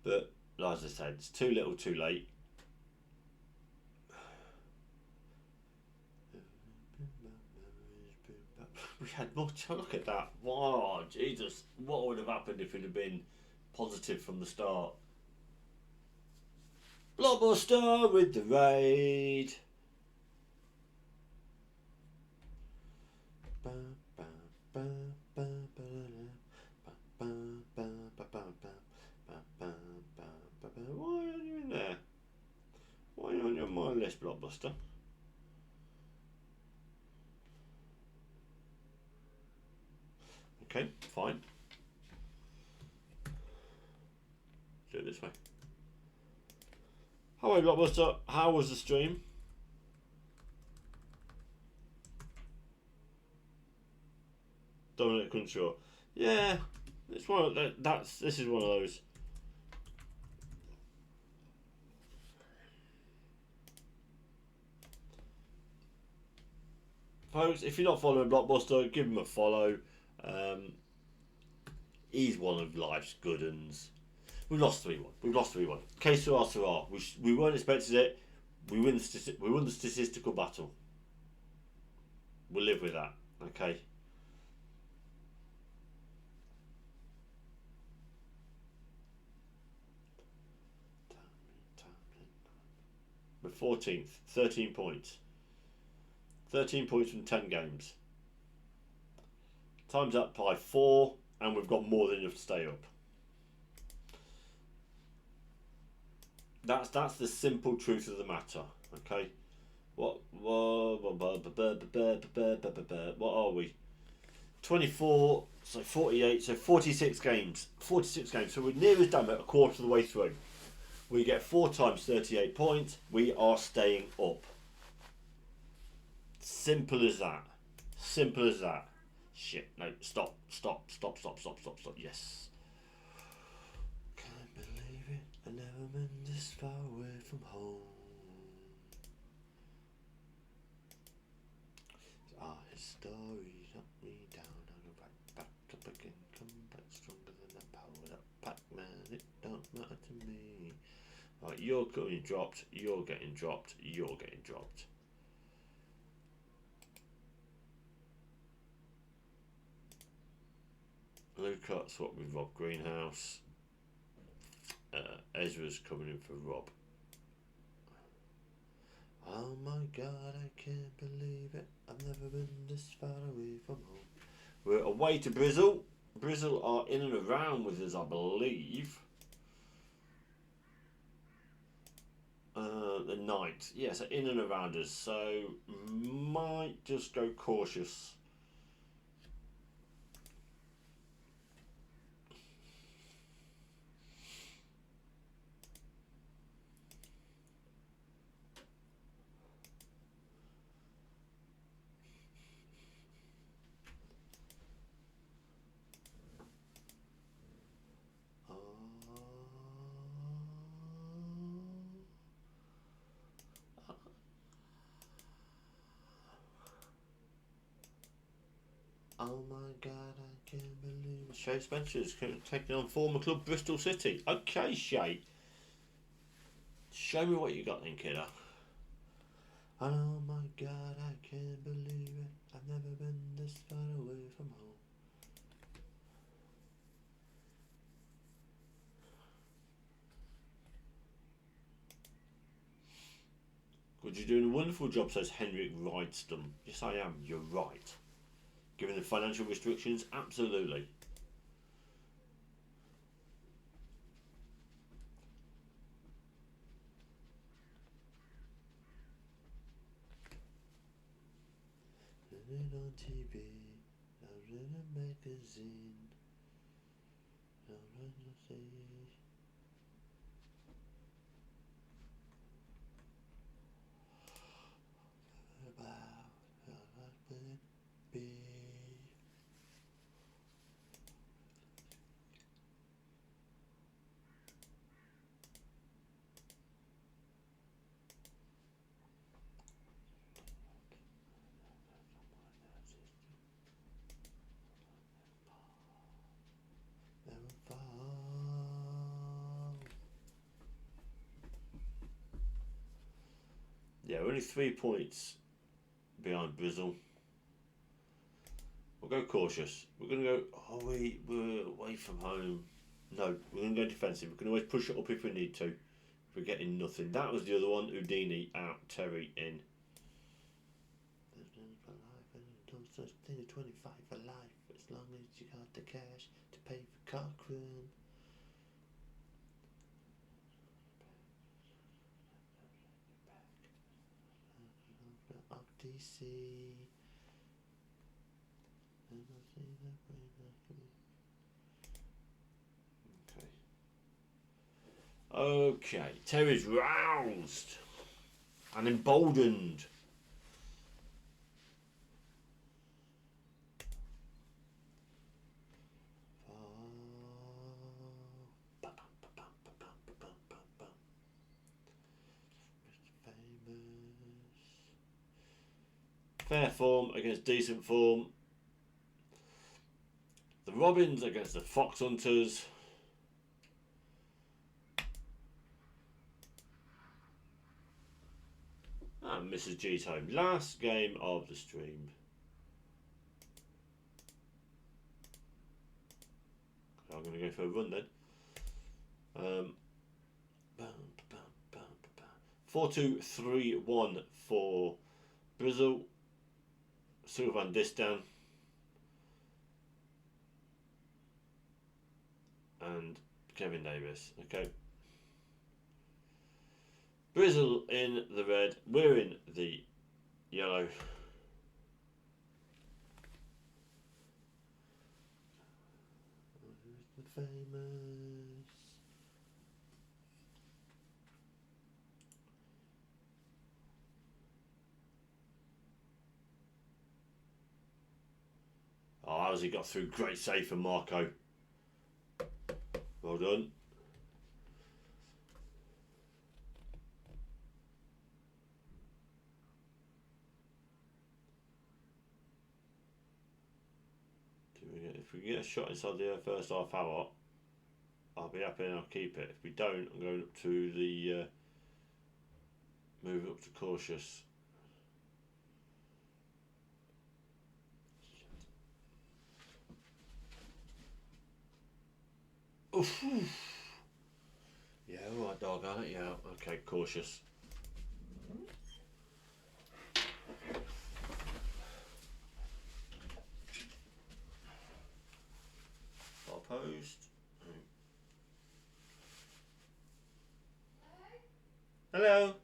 But as I said, it's too little too late. We had much. Look at that. Wow, Jesus. What would have happened if it had been positive from the start? Blockbuster with the raid. Why are you in there? Why are you on your mind list, Blockbuster? Okay, fine. Do it this way. Hello, Blockbuster. How was the stream? Dominic Crenshaw. Yeah, it's one of this is one of those. Folks, if you're not following Blockbuster, give him a follow. He's one of life's good uns. We've lost 3-1. Case Sarah. We weren't expecting it. We won the statistical battle. We'll live with that. Okay. We're 14th. 13 points. 13 points from 10 games. Time's up by 4, and we've got more than enough to stay up. That's the simple truth of the matter. Okay. What are we? 24, so 48, so 46 games. 46 games. So we're near as damn it a quarter of the way through. We get 4 times 38 points. We are staying up. Simple as that. Simple as that. Shit, no, stop. Yes. Can't believe it. I never been this far away from home. His story knocked me down. I go back up again. Come back stronger than a powered up Pac-Man. It don't matter to me. Right, you're getting dropped. You're getting dropped. Luke swap with Rob Greenhouse. Ezra's coming in for Rob. Oh my God, I can't believe it. I've never been this far away from home. We're away to Brizzle. Brizzle are in and around with us, I believe. The 9th. Yeah, so in and around us. So might just go cautious. Oh my God, I can't believe it. Shay Spencer's taking on former club Bristol City. Okay, Shay. Show me what you got then, kiddo. Oh my God, I can't believe it. I've never been this far away from home. Good, you're doing a wonderful job, says Henrik Rydstrom. Yes, I am. You're right. Given the financial restrictions, absolutely. I read on TV, I read a magazine, I read a thing about how would it be. Yeah, we're only 3 points behind Brizzle. We'll go cautious. We're going to go, we're away from home. No, we're going to go defensive. We can always push it up if we need to. If we're getting nothing. That was the other one. Houdini out, Terry in. Don't such thing as 25 for life, as long as you got the cash to pay for Cochrane. DC. Okay, Terry's roused and emboldened. Fair form against decent form. The Robins against the Fox Hunters. And Mrs. G's home. Last game of the stream. I'm going to go for a run then. 4-2-3-1 for Brizzle. Sylvan Distan. And Kevin Davis. Okay. Brizzle in the red. We're in the yellow. The famous. Oh, how's he got through? Great save from Marco. Well done. If we get a shot inside the first half hour, I'll be happy and I'll keep it. If we don't, I'm going up to the move up to cautious. Oof. Yeah, all right, dog. I'll let you out. Okay, cautious. Opposed. Hello.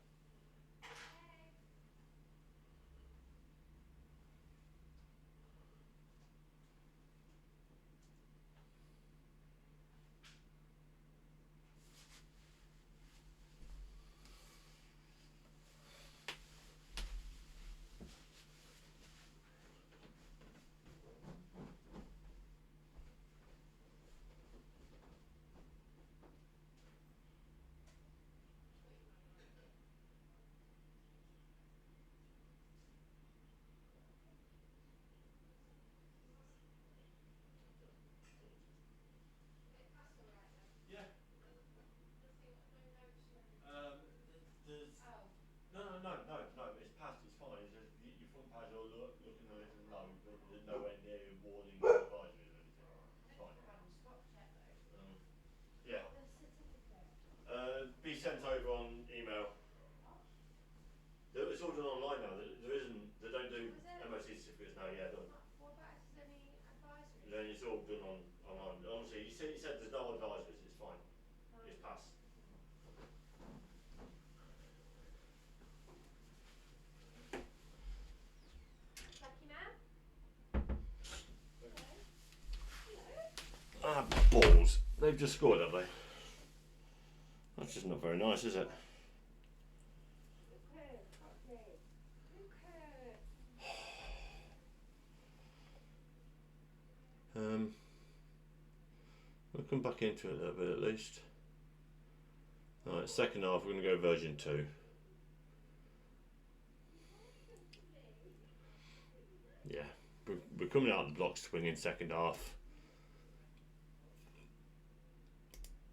Yeah. There's no. It's past. It's fine. It's just your front page are looking a little low, but there's nowhere near warnings or advisories or anything. It's fine. Yeah. Be sent over on email. It's all done online now. There isn't. They don't do MOT certificates now. Yeah, done. Then it's all done online. Honestly, you said there's no advisories. It's fine. It's passed. Ah, balls. They've just scored, have they? That's just not very nice, is it? We'll come back into it a little bit at least. Alright, second half we're going to go version 2. Yeah, we're coming out of the blocks swinging second half.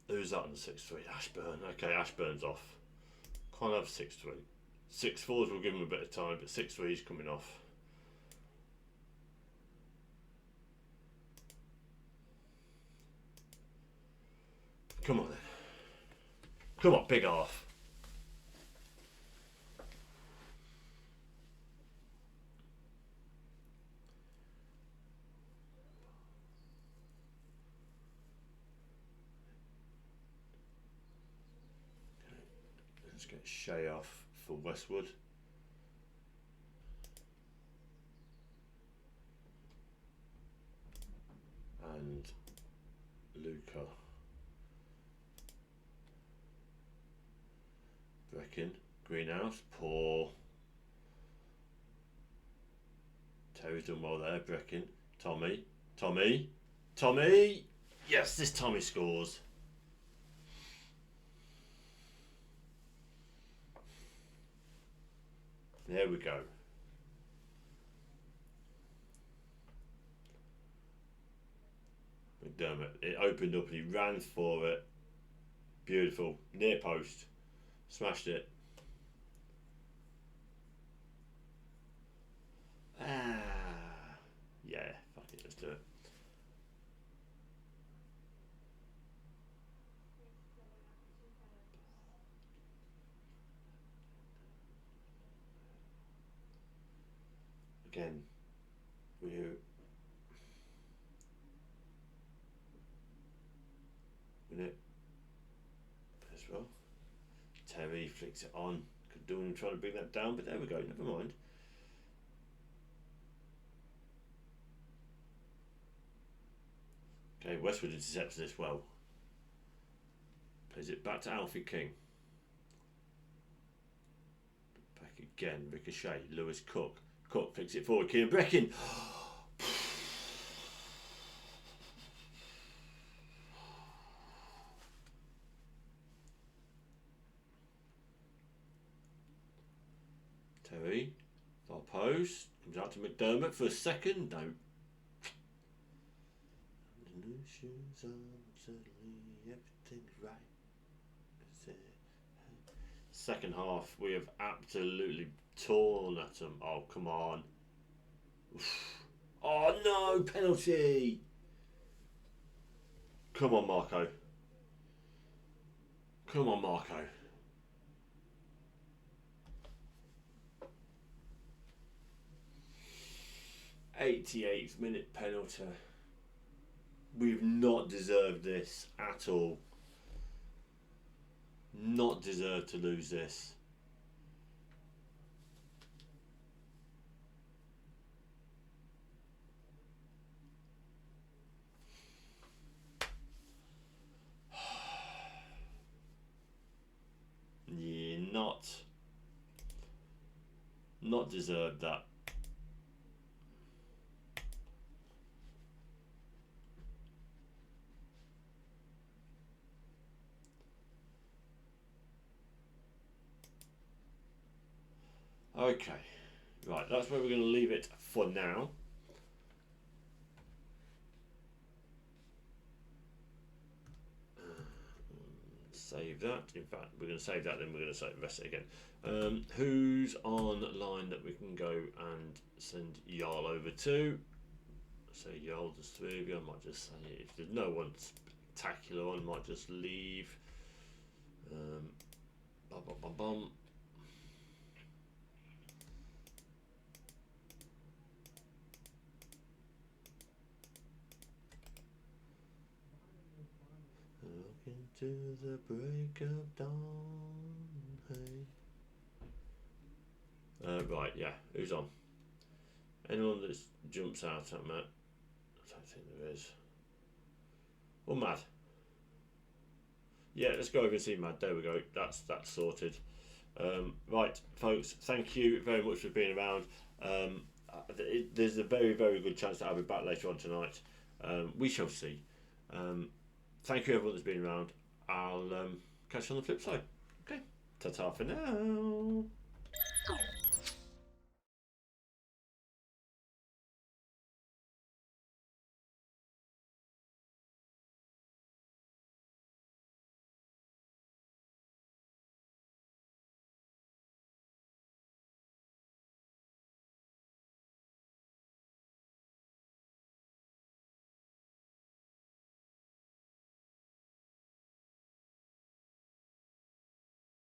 Who's that on the 6-3? Ashburn. Okay, Ashburn's off. Can't have 6-3. 6-4s will give him a bit of time, but 6-3 is coming off. Come on then. Come on, big half. Let's get Shay off for Westwood. And Luca. Brecken. Greenhouse. Poor. Terry's done well there. Brecken. Tommy. Yes, this Tommy scores. There we go. McDermott. It opened up and he ran for it. Beautiful. Near post. Smashed it. Yeah, fuck it, let's do it. Again, we're win it as well. Terry flicks it on. Could do him trying to bring that down, but there we go, never mind. Okay, Westwood intercepts this well. Plays it back to Alfie King. Back again, Ricochet, Lewis Cook. Cook flicks it forward, Keenan Brecken. Terry, far post, comes out to McDermott for a second, no. Illusions are suddenly everything's right. Second half, we have absolutely torn at them. Oh, come on. Oh, no, penalty. Come on, Marco. Come on, Marco. 88th minute penalty. We've not deserved this at all. Not deserved to lose this. Yeah, not deserved that. Okay, right, that's where we're going to leave it for now. Save that. In fact, we're going to save that, then we're going to invest it again. Who's online that we can go and send Jarl over to? So Jarl, there's 3 of you. I might just say, if there's no one spectacular, I might just leave. Bum, bum, bum, bum. Look into the break of dawn. Hey. Right, yeah. Who's on? Anyone that jumps out at me? I don't think there is. Or Mad? Yeah, let's go over and see Mad. There we go. That's sorted. Right, folks. Thank you very much for being around. There's a very, very good chance that I'll be back later on tonight. We shall see. Thank you everyone that's been around. I'll catch you on the flip side. Okay. Ta-ta for now.